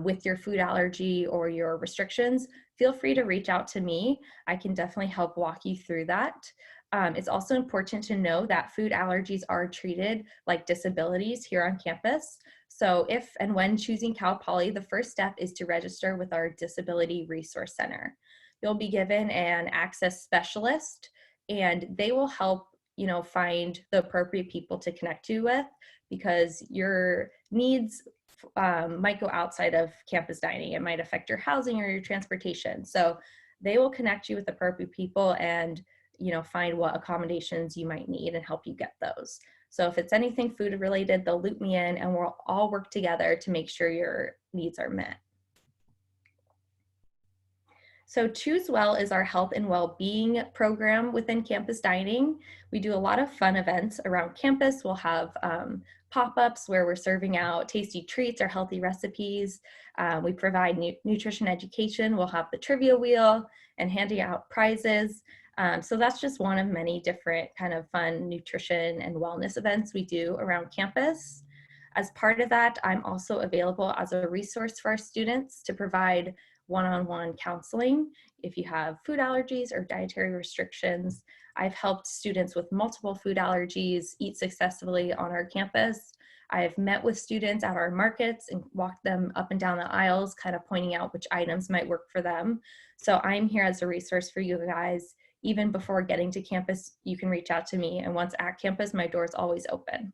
Speaker 3: with your food allergy or your restrictions, feel free to reach out to me. I can definitely help walk you through that. It's also important to know that food allergies are treated like disabilities here on campus. So if and when choosing Cal Poly, the first step is to register with our Disability Resource Center. You'll be given an access specialist and they will help, find the appropriate people to connect you with because your needs might go outside of campus dining. It might affect your housing or your transportation. So they will connect you with appropriate people and find what accommodations you might need and help you get those. So if it's anything food related, they'll loop me in and we'll all work together to make sure your needs are met. So Choose Well is our health and well-being program within campus dining. We do a lot of fun events around campus. We'll have pop-ups where we're serving out tasty treats or healthy recipes. We provide nutrition education. We'll have the trivia wheel and handing out prizes. So that's just one of many different kind of fun nutrition and wellness events we do around campus. As part of that, I'm also available as a resource for our students to provide one-on-one counseling if you have food allergies or dietary restrictions. I've helped students with multiple food allergies eat successfully on our campus. I've met with students at our markets and walked them up and down the aisles, kind of pointing out which items might work for them. So I'm here as a resource for you guys. Even before getting to campus, you can reach out to me. And once at campus, my door is always open.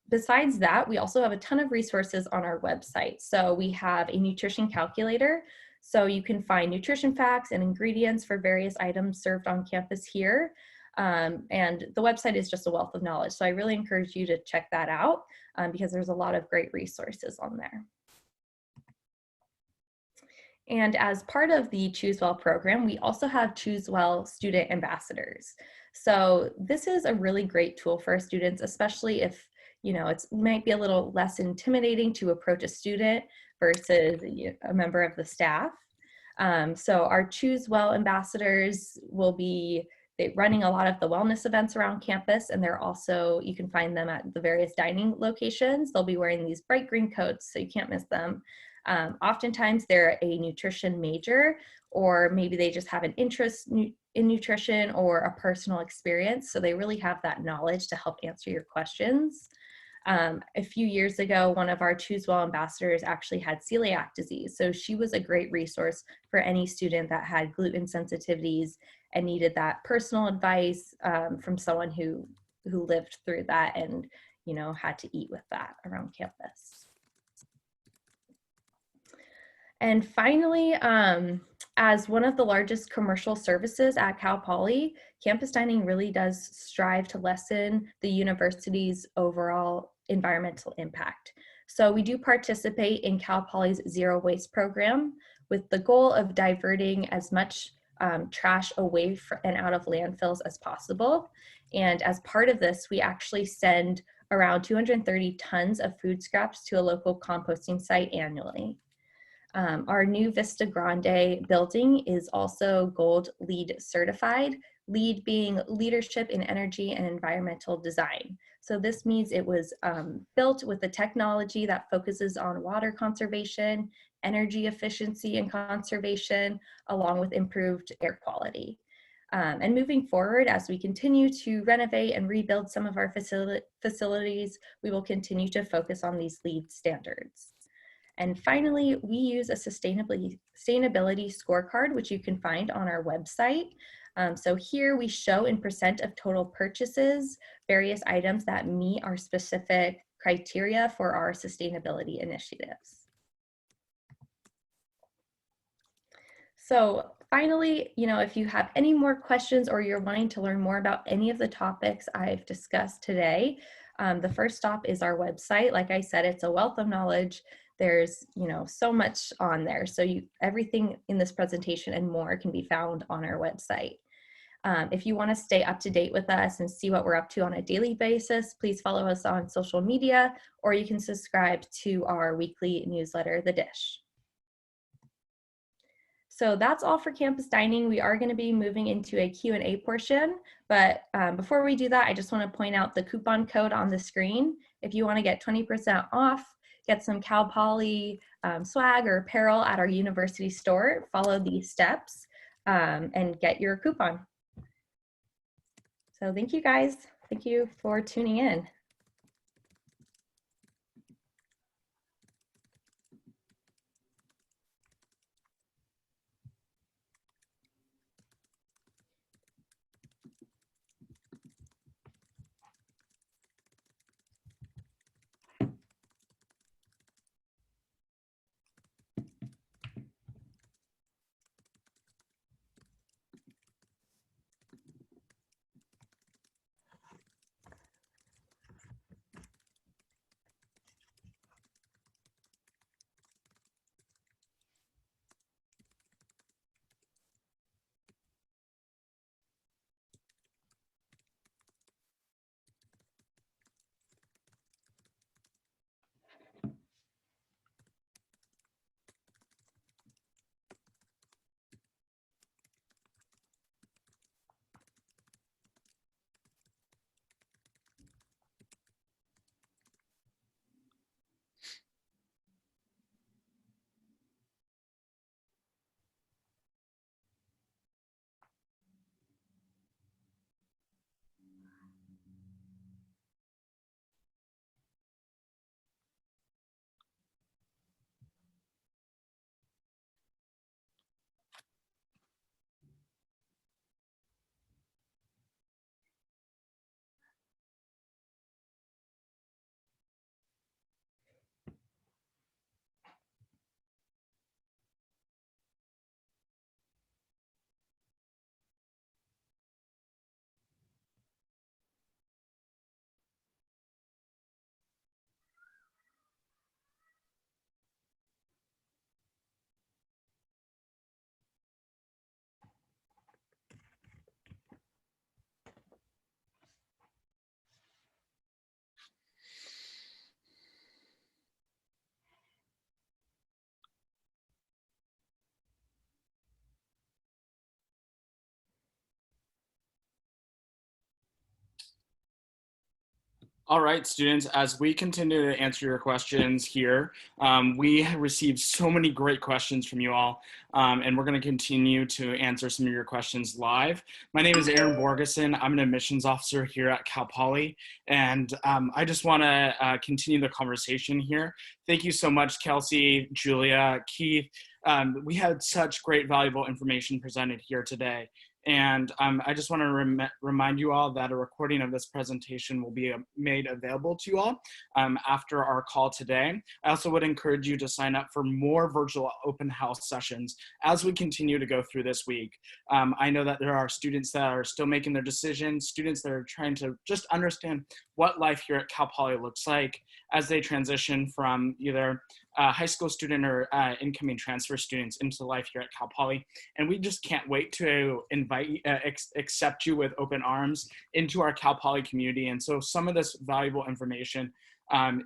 Speaker 3: Besides that, we also have a ton of resources on our website. So we have a nutrition calculator. So you can find nutrition facts and ingredients for various items served on campus here. And the website is just a wealth of knowledge. So I really encourage you to check that out because there's a lot of great resources on there. And as part of the Choose Well program, we also have Choose Well student ambassadors. So this is a really great tool for our students, especially if, it might be a little less intimidating to approach a student versus a member of the staff. So our Choose Well ambassadors will be running a lot of the wellness events around campus, and they're also, you can find them at the various dining locations. They'll be wearing these bright green coats, so you can't miss them. Oftentimes they're a nutrition major, or maybe they just have an interest in nutrition or a personal experience. So they really have that knowledge to help answer your questions. A few years ago, one of our Choose Well ambassadors actually had celiac disease. So she was a great resource for any student that had gluten sensitivities and needed that personal advice from someone who lived through that and had to eat with that around campus. And finally, as one of the largest commercial services at Cal Poly, campus dining really does strive to lessen the university's overall environmental impact. So we do participate in Cal Poly's Zero Waste program with the goal of diverting as much trash away and out of landfills as possible. And as part of this, we actually send around 230 tons of food scraps to a local composting site annually. Our new Vista Grande building is also Gold LEED certified, LEED being Leadership in Energy and Environmental Design. So this means it was built with the technology that focuses on water conservation, energy efficiency and conservation, along with improved air quality. And moving forward, as we continue to renovate and rebuild some of our facilities, we will continue to focus on these LEED standards. And finally, we use a sustainability scorecard, which you can find on our website. So here we show in % of total purchases, various items that meet our specific criteria for our sustainability initiatives. So finally, if you have any more questions or you're wanting to learn more about any of the topics I've discussed today, the first stop is our website. Like I said, it's a wealth of knowledge. There's, so much on there. So everything in this presentation and more can be found on our website. If you want to stay up to date with us and see what we're up to on a daily basis, please follow us on social media, or you can subscribe to our weekly newsletter, The Dish. So that's all for campus dining. We are going to be moving into a Q&A portion, but before we do that, I just want to point out the coupon code on the screen. If you want to get 20% off, get some Cal Poly swag or apparel at our university store, follow these steps and get your coupon. So thank you guys. Thank you for tuning in.
Speaker 4: All right, students, as we continue to answer your questions here, we have received so many great questions from you all, and we're going to continue to answer some of your questions live. My name is Aaron Borgeson. I'm an admissions officer here at Cal Poly, and I just want to continue the conversation here. Thank you so much, Kelsey, Julia, Keith. We had such great, valuable information presented here today. And I just want to remind you all that a recording of this presentation will be made available to you all after our call today. I also would encourage you to sign up for more virtual open house sessions as we continue to go through this week. I know that there are students that are still making their decisions, students that are trying to just understand what life here at Cal Poly looks like as they transition from either a high school student or incoming transfer students into life here at Cal Poly. And we just can't wait to accept you with open arms into our Cal Poly community. And so some of this valuable information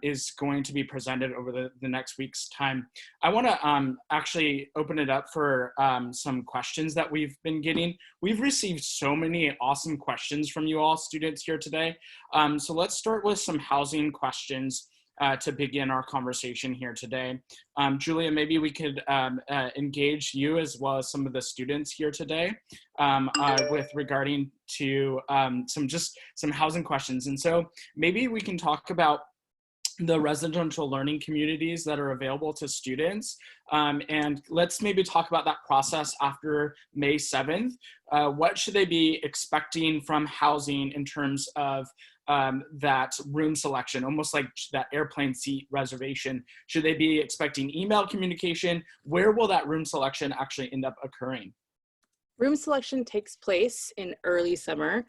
Speaker 4: is going to be presented over the next week's time. I want to actually open it up for some questions that we've been getting. We've received so many awesome questions from you all students here today. So let's start with some housing questions to begin our conversation here today. Julia, maybe we could engage you as well as some of the students here today with regarding to some housing questions. And so maybe we can talk about the residential learning communities that are available to students. And let's maybe talk about that process after May 7th. What should they be expecting from housing in terms of that room selection, almost like that airplane seat reservation? Should they be expecting email communication? Where will that room selection actually end up occurring?
Speaker 2: Room selection takes place in early summer.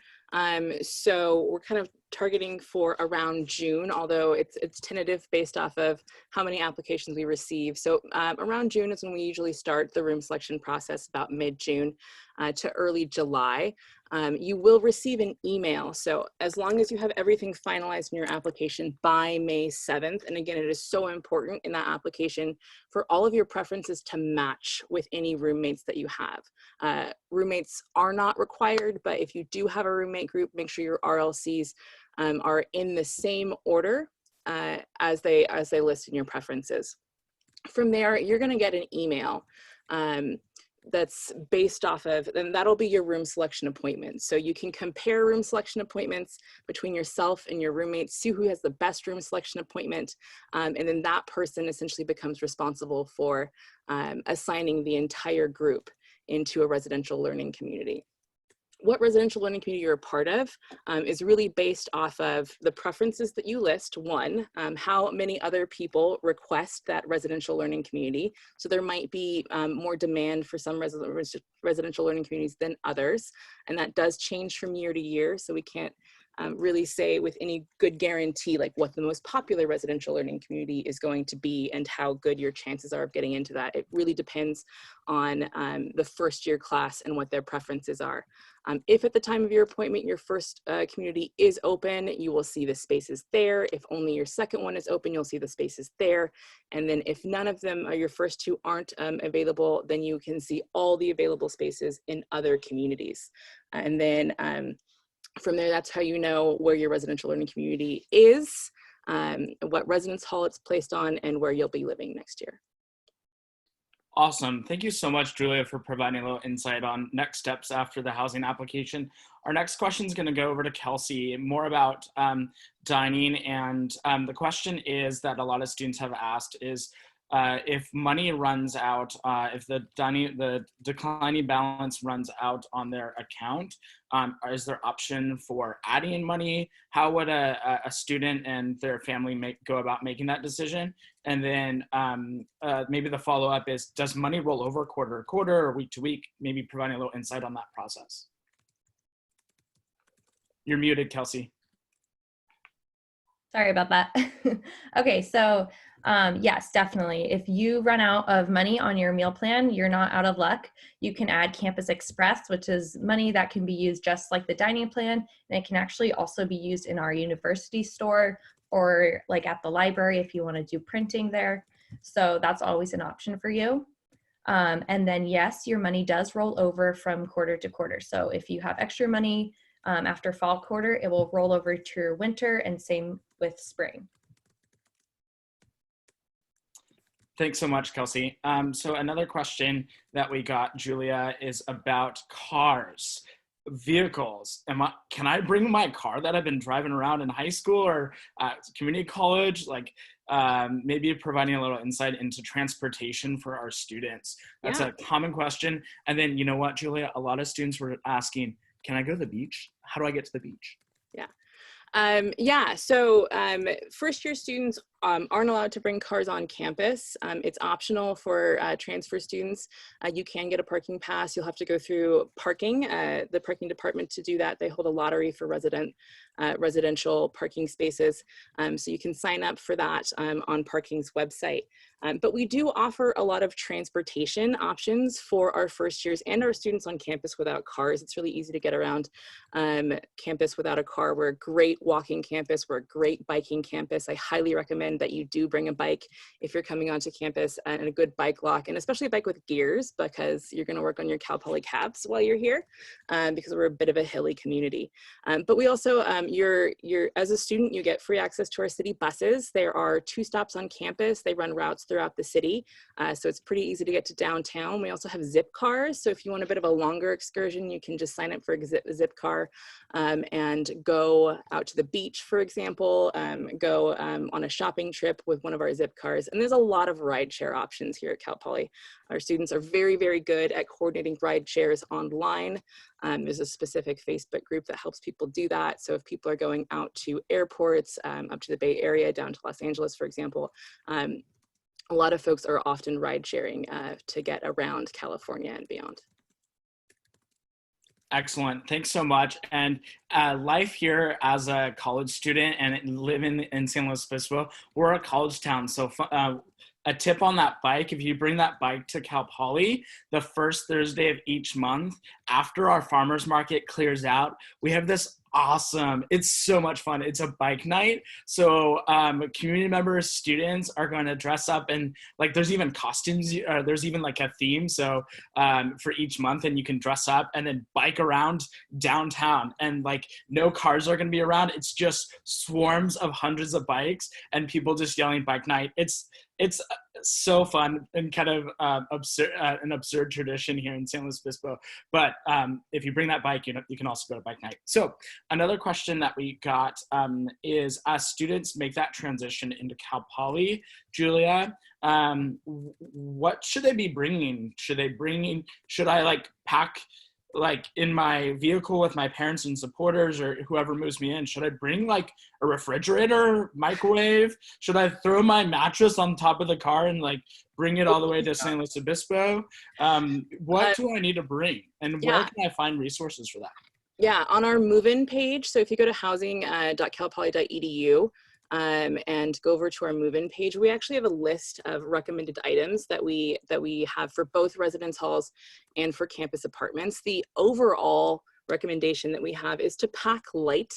Speaker 2: So we're kind of targeting for around June, although it's tentative based off of how many applications we receive. So around June is when we usually start the room selection process, about mid-June to early July. You will receive an email. So as long as you have everything finalized in your application by May 7th, and again, it is so important in that application for all of your preferences to match with any roommates that you have. Roommates are not required, but if you do have a roommate group, make sure your RLCs are in the same order as they list in your preferences. From there, you're going to get an email that's based off of, and that'll be your room selection appointment. So you can compare room selection appointments between yourself and your roommates, see who has the best room selection appointment, and then that person essentially becomes responsible for assigning the entire group into a residential learning community. What residential learning community you're a part of is really based off of the preferences that you list. One, how many other people request that residential learning community. So there might be more demand for some residential learning communities than others. And that does change from year to year. So we can't really say with any good guarantee like what the most popular residential learning community is going to be and how good your chances are of getting into that. It really depends on the first year class and what their preferences are. If at the time of your appointment your first community is open, you will see the spaces there. If only your second one is open, you'll see the spaces there. And then if none of them, your first two aren't available, then you can see all the available spaces in other communities. And then from there, that's how you know where your residential learning community is, what residence hall it's placed on, and where you'll be living next year.
Speaker 4: Awesome. Thank you so much, Julia, for providing a little insight on next steps after the housing application. Our next question is going to go over to Kelsey, more about dining. And the question is that a lot of students have asked is, if money runs out, if the declining balance runs out on their account, is there option for adding money? How would a student and their family go about making that decision? And then maybe the follow-up is, does money roll over quarter to quarter or week to week? Maybe providing a little insight on that process. You're muted, Kelsey.
Speaker 3: Sorry about that. Okay, so yes, definitely. If you run out of money on your meal plan, you're not out of luck. You can add Campus Express, which is money that can be used just like the dining plan, and it can actually also be used in our university store or like at the library if you want to do printing there. So that's always an option for you. And then yes, your money does roll over from quarter to quarter. So if you have extra money after fall quarter, it will roll over to your winter, and same with spring.
Speaker 4: Thanks so much, Kelsey. So another question that we got, Julia, is about cars, vehicles. Can I bring my car that I've been driving around in high school or community college? Like, maybe providing a little insight into transportation for our students. That's
Speaker 2: Yeah.
Speaker 4: a common question. And then, you know what, Julia, a lot of students were asking, can I go to the beach? How do I get to the beach?
Speaker 2: Yeah, so first year students aren't allowed to bring cars on campus. It's optional for transfer students. You can get a parking pass. You'll have to go through parking, the parking department to do that. They hold a lottery for residential parking spaces. So you can sign up for that on Parking's website. But we do offer a lot of transportation options for our first years and our students on campus without cars. It's really easy to get around campus without a car. We're a great walking campus. We're a great biking campus. I highly recommend that you do bring a bike if you're coming onto campus, and a good bike lock, and especially a bike with gears, because you're going to work on your Cal Poly calves while you're here, because we're a bit of a hilly community. But we also, as a student, you get free access to our city buses. There are 2 stops on campus. They run routes throughout the city, so it's pretty easy to get to downtown. We also have zip cars, so if you want a bit of a longer excursion, you can just sign up for a zip car and go out to the beach, for example, go on a shopping trip with one of our zip cars. And there's a lot of rideshare options here at Cal Poly. Our students are very, very good at coordinating ride shares online. There's a specific Facebook group that helps people do that. So if people are going out to airports, up to the Bay Area, down to Los Angeles, for example, a lot of folks are often ride sharing to get around California and beyond.
Speaker 4: Excellent. Thanks so much. And life here as a college student and living in San Luis Obispo, we're a college town. So a tip on that bike, if you bring that bike to Cal Poly, the first Thursday of each month, after our farmers market clears out, we have this awesome, it's so much fun. It's a bike night. So community members, students are going to dress up, and like there's even costumes, there's even like a theme. So for each month, and you can dress up and then bike around downtown, and like no cars are going to be around. It's just swarms of hundreds of bikes and people just yelling bike night. It's so fun and kind of an absurd tradition here in San Luis Obispo. But if you bring that bike, you can also go to bike night. So another question that we got is, as students make that transition into Cal Poly, Julia, what should they be bringing? Should I like pack like in my vehicle with my parents and supporters or whoever moves me in? Should I bring like a refrigerator, microwave? Should I throw my mattress on top of the car and like bring it all the way to San Luis Obispo? What do I need to bring, and where can I find resources for that?
Speaker 2: Yeah, on our move-in page. So if you go to housing.calpoly.edu and go over to our move-in page, we actually have a list of recommended items that we have for both residence halls and for campus apartments. The overall recommendation that we have is to pack light.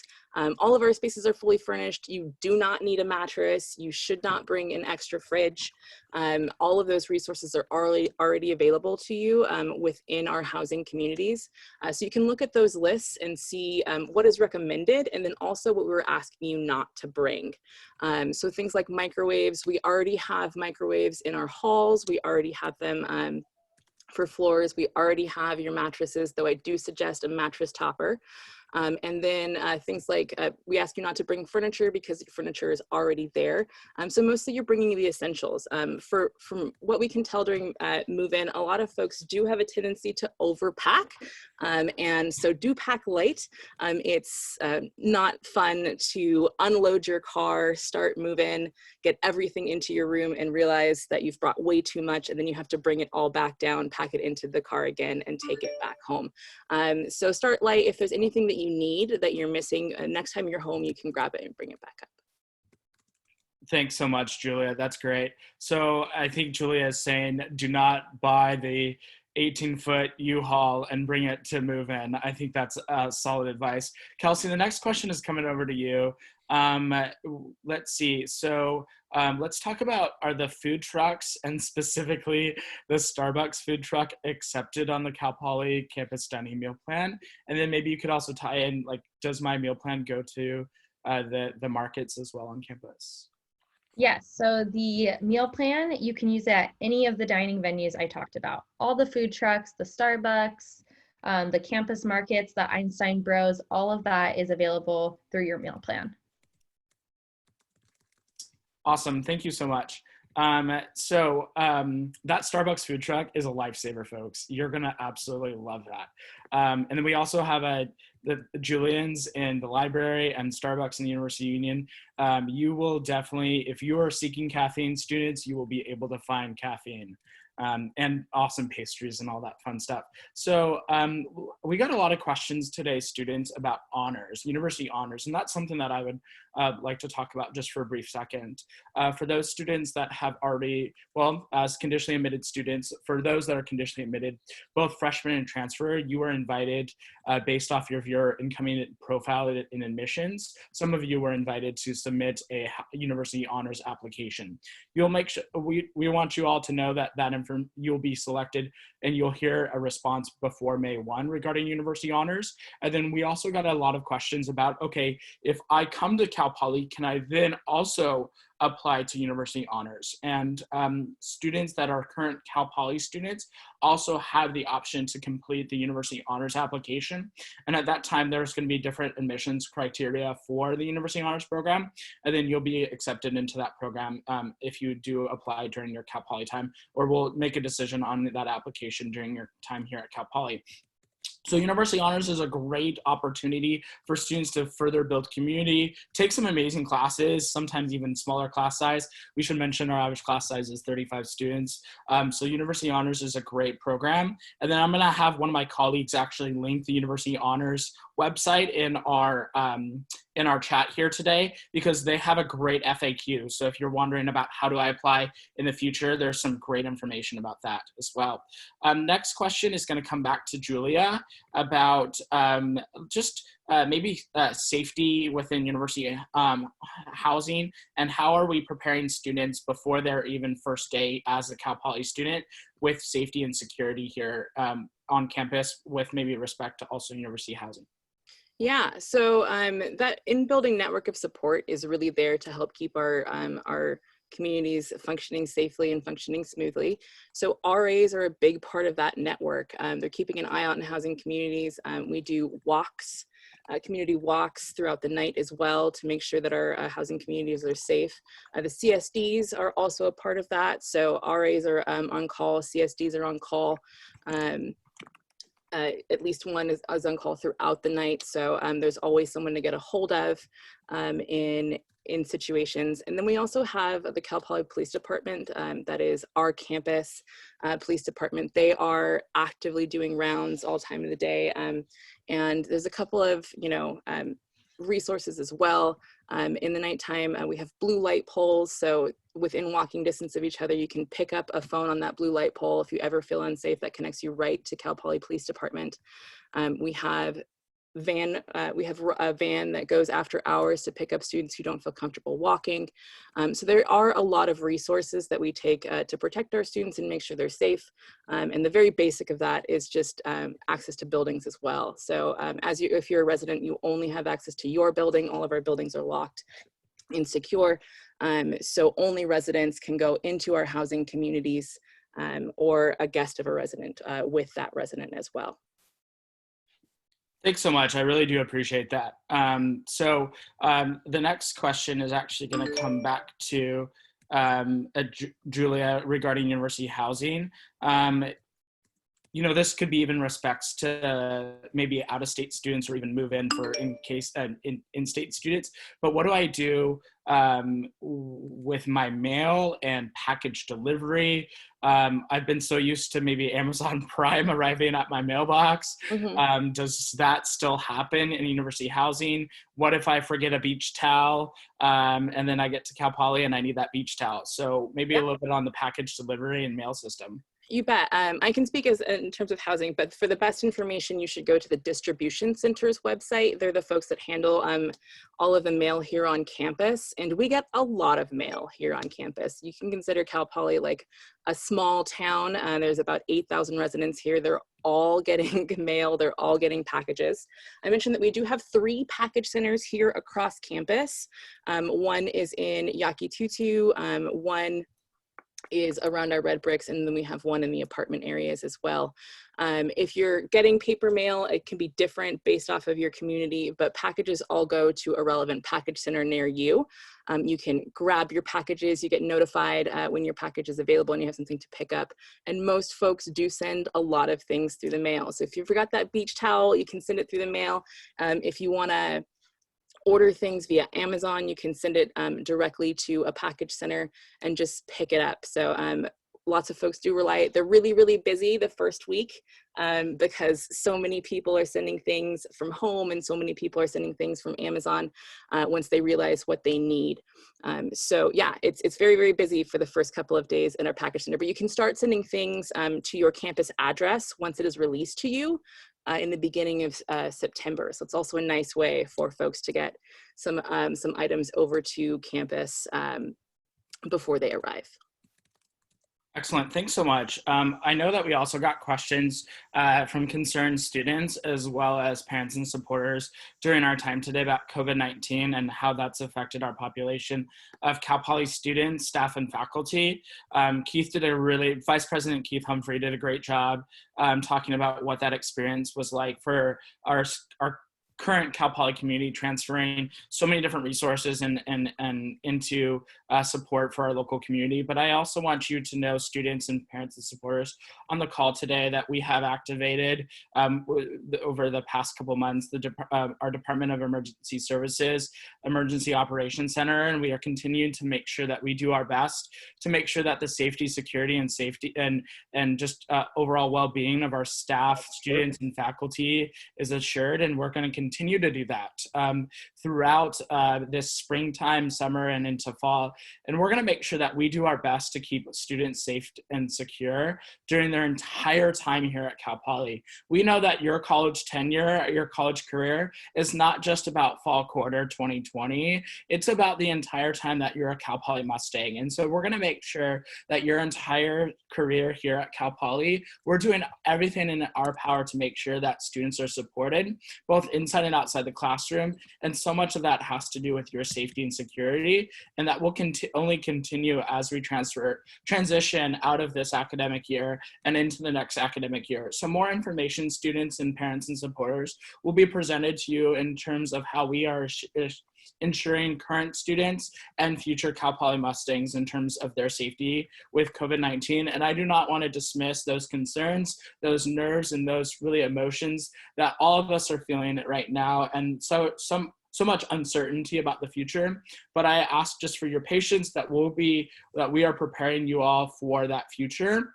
Speaker 2: All of our spaces are fully furnished. You do not need a mattress. You should not bring an extra fridge. All of those resources are already available to you within our housing communities. So you can look at those lists and see what is recommended, and then also what we were asking you not to bring. So things like microwaves, we already have microwaves in our halls. We already have them for floors. We already have your mattresses, though I do suggest a mattress topper. And then things like, we ask you not to bring furniture because your furniture is already there. So mostly you're bringing the essentials. From what we can tell during move-in, a lot of folks do have a tendency to overpack. And so do pack light. It's not fun to unload your car, start move-in, get everything into your room and realize that you've brought way too much, and then you have to bring it all back down, pack it into the car again, and take it back home. So start light. If there's anything that you need that you're missing, next time you're home, you can grab it and bring it back up.
Speaker 4: Thanks so much, Julia. That's great. So I think Julia is saying, do not buy the 18-foot U-Haul and bring it to move in. I think that's solid advice. Kelsey, the next question is coming over to you. Let's see. So let's talk about, are the food trucks, and specifically the Starbucks food truck, accepted on the Cal Poly campus dining meal plan? And then maybe you could also tie in, like, does my meal plan go to the markets as well on campus?
Speaker 3: Yes, so the meal plan, you can use at any of the dining venues I talked about. All the food trucks, the Starbucks, the campus markets, the Einstein Bros, all of that is available through your meal plan.
Speaker 4: Awesome. Thank you so much. That Starbucks food truck is a lifesaver, folks. You're going to absolutely love that. And then we also have the Julian's in the library and Starbucks in the University Union. You will definitely, if you are seeking caffeine, students, you will be able to find caffeine. And awesome pastries and all that fun stuff. So we got a lot of questions today, students, about honors, university honors, and that's something that I would like to talk about just for a brief second. For those students that have already, well, as conditionally admitted students, for those that are conditionally admitted, both freshmen and transfer, you are invited based off of your incoming profile in admissions. Some of you were invited to submit a university honors application. You'll make sure, we want you all to know that you'll be selected and you'll hear a response before May 1 regarding university honors. And then we also got a lot of questions about, okay, if I come to Cal Poly, can I then also apply to university honors? And students that are current Cal Poly students also have the option to complete the university honors application. And at that time, there's going to be different admissions criteria for the university honors program. And then you'll be accepted into that program if you do apply during your Cal Poly time, or we'll make a decision on that application during your time here at Cal Poly. So University Honors is a great opportunity for students to further build community, take some amazing classes, sometimes even smaller class size. We should mention our average class size is 35 students. So University Honors is a great program. And then I'm gonna have one of my colleagues actually link the University Honors website in our chat here today, because they have a great FAQ. So if you're wondering about how do I apply in the future, there's some great information about that as well. Next question is going to come back to Julia about maybe safety within university housing, and how are we preparing students before their even first day as a Cal Poly student with safety and security here on campus, with maybe respect to also university housing.
Speaker 2: Yeah, so that in-building network of support is really there to help keep our communities functioning safely and functioning smoothly. So RAs are a big part of that network. They're keeping an eye out in housing communities. We do walks, community walks throughout the night as well to make sure that our housing communities are safe. The CSDs are also a part of that. So RAs are on call, CSDs are on call. At least one is on call throughout the night. So there's always someone to get a hold of in situations. And then we also have the Cal Poly Police Department, that is our campus police department. They are actively doing rounds all time of the day. And there's a couple of, resources as well. In the nighttime, we have blue light poles. So within walking distance of each other, you can pick up a phone on that blue light pole if you ever feel unsafe. That connects you right to Cal Poly Police Department. We have a van that goes after hours to pick up students who don't feel comfortable walking. So there are a lot of resources that we take to protect our students and make sure they're safe. And the very basic of that is just access to buildings as well. So if you're a resident, you only have access to your building. All of our buildings are locked and secure. So only residents can go into our housing communities, or a guest of a resident with that resident as well.
Speaker 4: Thanks so much. I really do appreciate that. The next question is actually going to come back to Julia regarding university housing. This could be even respects to maybe out-of-state students or even move in for in-state students. But what do I do with my mail and package delivery? I've been so used to maybe Amazon Prime arriving at my mailbox. Mm-hmm. Does that still happen in university housing? What if I forget a beach towel and then I get to Cal Poly and I need that beach towel? So maybe a little bit on the package delivery and mail system.
Speaker 2: You bet. I can speak in terms of housing, but for the best information, you should go to the distribution center's website. They're the folks that handle all of the mail here on campus, and we get a lot of mail here on campus. You can consider Cal Poly like a small town. There's about 8,000 residents here. They're all getting mail. They're all getting packages. I mentioned that we do have 3 package centers here across campus. One is in Yakitutu, one is around our red bricks, and then we have one in the apartment areas as well. If you're getting paper mail, it can be different based off of your community, but packages all go to a relevant package center near you. You can grab your packages. You get notified when your package is available and you have something to pick up. And most folks do send a lot of things through the mail. So if you forgot that beach towel, you can send it through the mail. If you want to order things via Amazon, you can send it directly to a package center and just pick it up. So lots of folks do rely. They're really, really busy the first week because so many people are sending things from home and so many people are sending things from Amazon once they realize what they need. So yeah, it's very, very busy for the first couple of days in our package center, but you can start sending things to your campus address once it is released to you in the beginning of September. So it's also a nice way for folks to get some items over to campus before they arrive.
Speaker 4: Excellent. Thanks so much. I know that we also got questions from concerned students as well as parents and supporters during our time today about COVID-19 and how that's affected our population of Cal Poly students, staff, and faculty. Vice President Keith Humphrey did a great job talking about what that experience was like for our current Cal Poly community, transferring so many different resources and into support for our local community. But I also want you to know, students and parents and supporters on the call today, that we have activated over the past couple months our Department of Emergency Services Emergency Operations Center, and we are continuing to make sure that we do our best to make sure that the safety, security, and just overall well-being of our staff, students, and faculty is assured, and we're going to continue to do that throughout this springtime, summer, and into fall. And we're going to make sure that we do our best to keep students safe and secure during their entire time here at Cal Poly. We know that your college tenure, your college career is not just about fall quarter 2020. It's about the entire time that you're a Cal Poly Mustang. And so we're going to make sure that your entire career here at Cal Poly, we're doing everything in our power to make sure that students are supported, both inside and outside the classroom. And so much of that has to do with your safety and security. And that will only continue as we transition out of this academic year and into the next academic year. So more information, students and parents and supporters, will be presented to you in terms of how we are ensuring current students and future Cal Poly Mustangs in terms of their safety with COVID-19. And I do not want to dismiss those concerns, those nerves, and those really emotions that all of us are feeling right now. And so much uncertainty about the future, but I ask just for your patience that we are preparing you all for that future.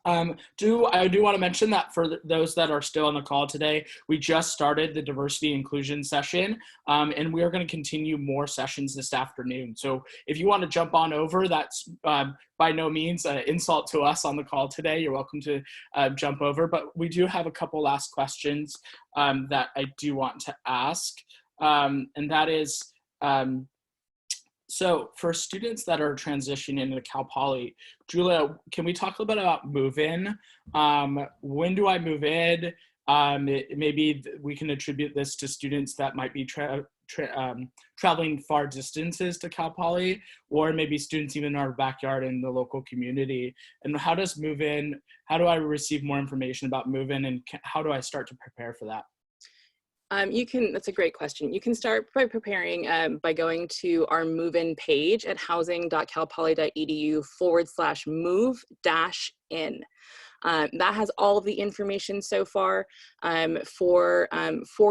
Speaker 4: I do want to mention that for those that are still on the call today, we just started the diversity inclusion session, and we are going to continue more sessions this afternoon. So if you want to jump on over, that's by no means an insult to us on the call today. You're welcome to jump over, but we do have a couple last questions that I do want to ask, and that is, so for students that are transitioning into Cal Poly, Julia, can we talk a little bit about move-in? When do I move in? Maybe we can attribute this to students that might be traveling far distances to Cal Poly, or maybe students even in our backyard in the local community. And how does move-in, how do I receive more information about move-in, and how do I start to prepare for that?
Speaker 2: That's a great question. You can start by preparing by going to our move-in page at housing.calpoly.edu/move-in. That has all of the information so far for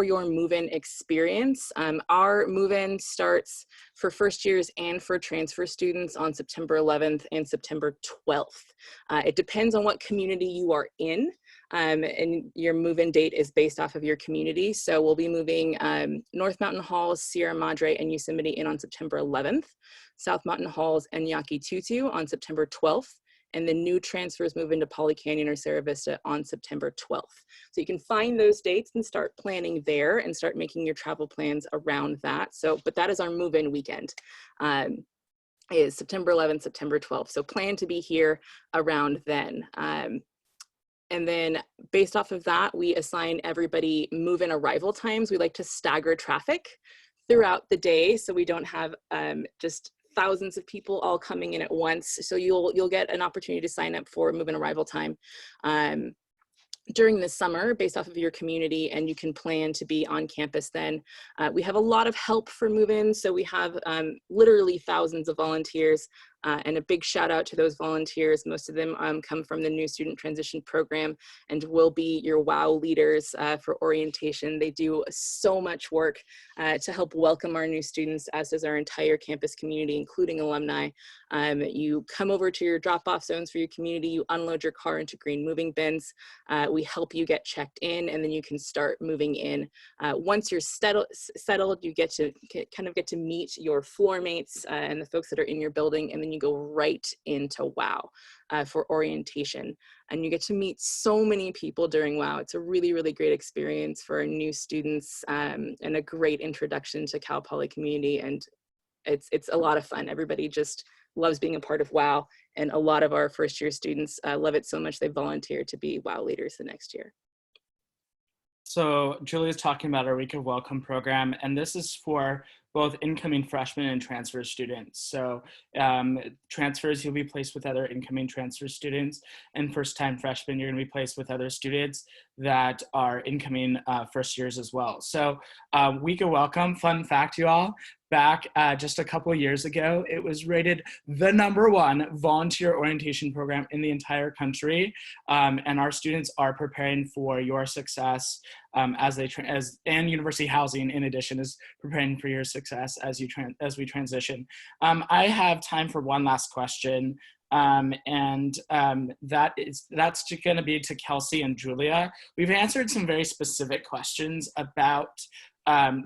Speaker 2: your move-in experience. Our move-in starts for first years and for transfer students on September 11th and September 12th. It depends on what community you are in, and your move-in date is based off of your community. So we'll be moving North Mountain Halls, Sierra Madre, and Yosemite in on September 11th, South Mountain Halls and Yaqui Tutu on September 12th, and the new transfers move into Poly Canyon or Sierra Vista on September 12th. So you can find those dates and start planning there and start making your travel plans around that. So, but that is our move-in weekend, is September 11th, September 12th. So plan to be here around then. And then based off of that, we assign everybody move-in arrival times. We like to stagger traffic throughout the day so we don't have just thousands of people all coming in at once. So you'll get an opportunity to sign up for move-in arrival time during the summer based off of your community, and you can plan to be on campus then. We have a lot of help for move-ins, so we have literally thousands of volunteers, and a big shout out to those volunteers. Most of them come from the new student transition program and will be your WOW leaders for orientation. They do so much work to help welcome our new students, as does our entire campus community, including alumni. You come over to your drop-off zones for your community, you unload your car into green moving bins. We help you get checked in, and then you can start moving in. Once you're settled, you get to meet your floor mates and the folks that are in your building, and then you go right into WOW for orientation. And you get to meet so many people during WOW. It's a really, really great experience for our new students, and a great introduction to Cal Poly community. And it's a lot of fun. Everybody just loves being a part of WOW, and a lot of our first year students love it so much they volunteered to be WOW leaders the next year.
Speaker 4: So Julia's talking about our Week of Welcome program, and this is for both incoming freshmen and transfer students. So transfers, you'll be placed with other incoming transfer students, and first-time freshmen, you're gonna be placed with other students that are incoming first years as well. So Week of Welcome, fun fact, you all, back just a couple of years ago, it was rated the #1 volunteer orientation program in the entire country. And our students are preparing for your success and University Housing, in addition, is preparing for your success as we transition. I have time for one last question. That's going to be to Kelsey and Julia. We've answered some very specific questions about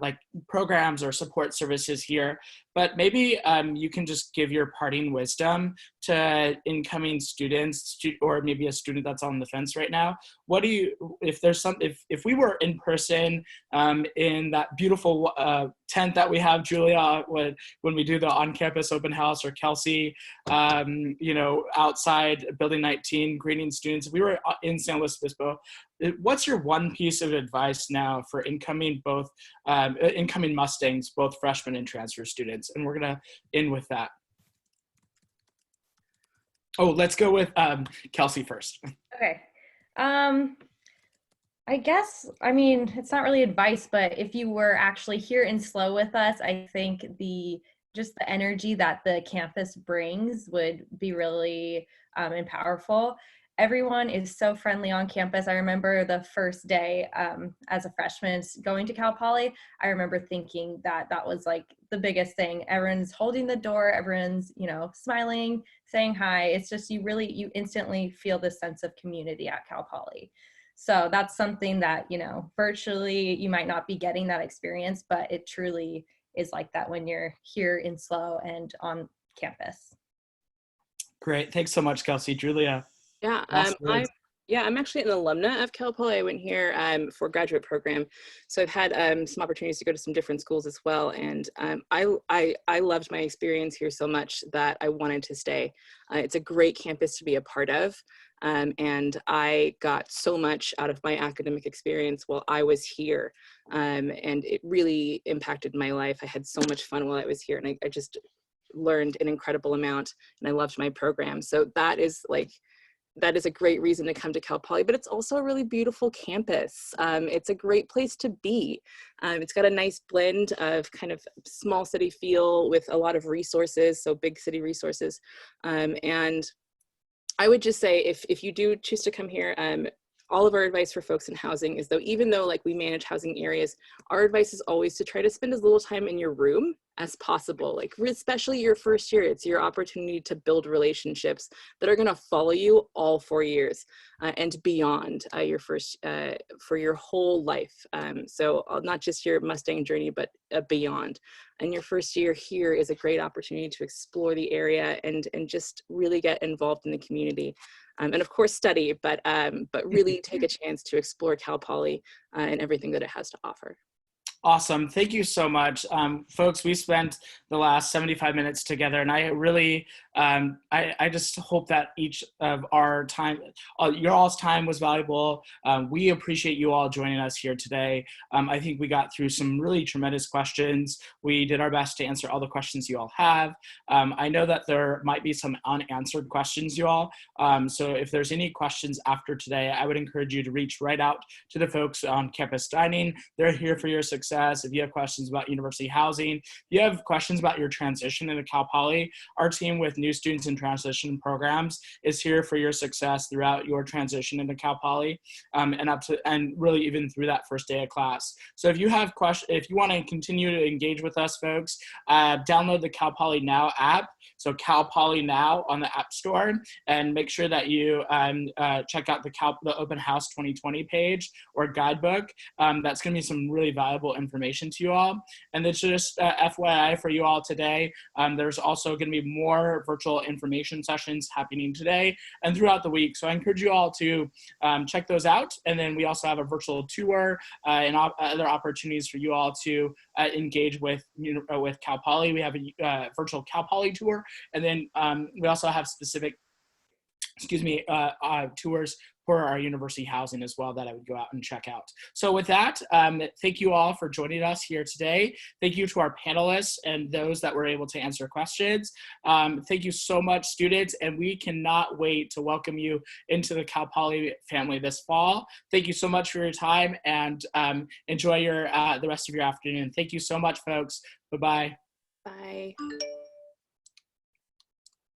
Speaker 4: like programs or support services here, but maybe you can just give your parting wisdom to incoming students, or maybe a student that's on the fence right now. What do you, if we were in person in that beautiful tent that we have, Julia, when we do the on-campus open house, or Kelsey, outside Building 19 greeting students, if we were in San Luis Obispo, what's your one piece of advice now for incoming Mustangs, both freshmen and transfer students? And we're gonna end with that. Oh, let's go with Kelsey first.
Speaker 3: Okay. I guess, it's not really advice, but if you were actually here in SLO with us, I think just the energy that the campus brings would be really powerful. Everyone is so friendly on campus. I remember the first day as a freshman going to Cal Poly, I remember thinking that was like the biggest thing. Everyone's holding the door, everyone's, smiling, saying hi. It's just, you instantly feel this sense of community at Cal Poly. So that's something that, virtually you might not be getting that experience, but it truly is like that when you're here in SLO and on campus.
Speaker 2: Great.
Speaker 4: Thanks so much, Kelsey. Julia.
Speaker 2: Yeah, I'm actually an alumna of Cal Poly. I went here for a graduate program, so I've had some opportunities to go to some different schools as well, and I loved my experience here so much that I wanted to stay. It's a great campus to be a part of, and I got so much out of my academic experience while I was here, and it really impacted my life. I had so much fun while I was here, and I just learned an incredible amount, and I loved my program. So that is a great reason to come to Cal Poly, but it's also a really beautiful campus. It's a great place to be. It's got a nice blend of kind of small city feel with a lot of resources, so big city resources. And I would just say, if you do choose to come here, all of our advice for folks in housing is, even though like we manage housing areas, our advice is always to try to spend as little time in your room as possible. Like especially your first year, it's your opportunity to build relationships that are going to follow you all 4 years and beyond your first for your whole life. So not just your Mustang journey, but beyond. And your first year here is a great opportunity to explore the area and just really get involved in the community. And of course study, but really take a chance to explore Cal Poly and everything that it has to offer.
Speaker 4: Awesome. Thank you so much. Folks, we spent the last 75 minutes together, and I really, I just hope that each of our time, your all's time was valuable. We appreciate you all joining us here today. I think we got through some really tremendous questions. We did our best to answer all the questions you all have. I know that there might be some unanswered questions, you all. So if there's any questions after today, I would encourage you to reach right out to the folks on campus dining. They're here for your success. If you have questions about university housing, if you have questions about your transition into Cal Poly, our team with new students in transition programs is here for your success throughout your transition into Cal Poly, and really even through that first day of class. So if you have questions, if you want to continue to engage with us, folks, download the Cal Poly Now app. So Cal Poly Now on the App Store, and make sure that you check out the Open House 2020 page or guidebook. That's going to be some really valuable information to you all. And then just FYI for you all today, there's also going to be more virtual information sessions happening today and throughout the week. So I encourage you all to check those out. And then we also have a virtual tour and other opportunities for you all to engage with Cal Poly. We have a virtual Cal Poly tour. And then we also have specific, tours for our university housing as well that I would go out and check out. So with that, thank you all for joining us here today. Thank you to our panelists and those that were able to answer questions. Thank you so much, students, and we cannot wait to welcome you into the Cal Poly family this fall. Thank you so much for your time, and enjoy the rest of your afternoon. Thank you so much, folks. Bye-bye.
Speaker 2: Bye.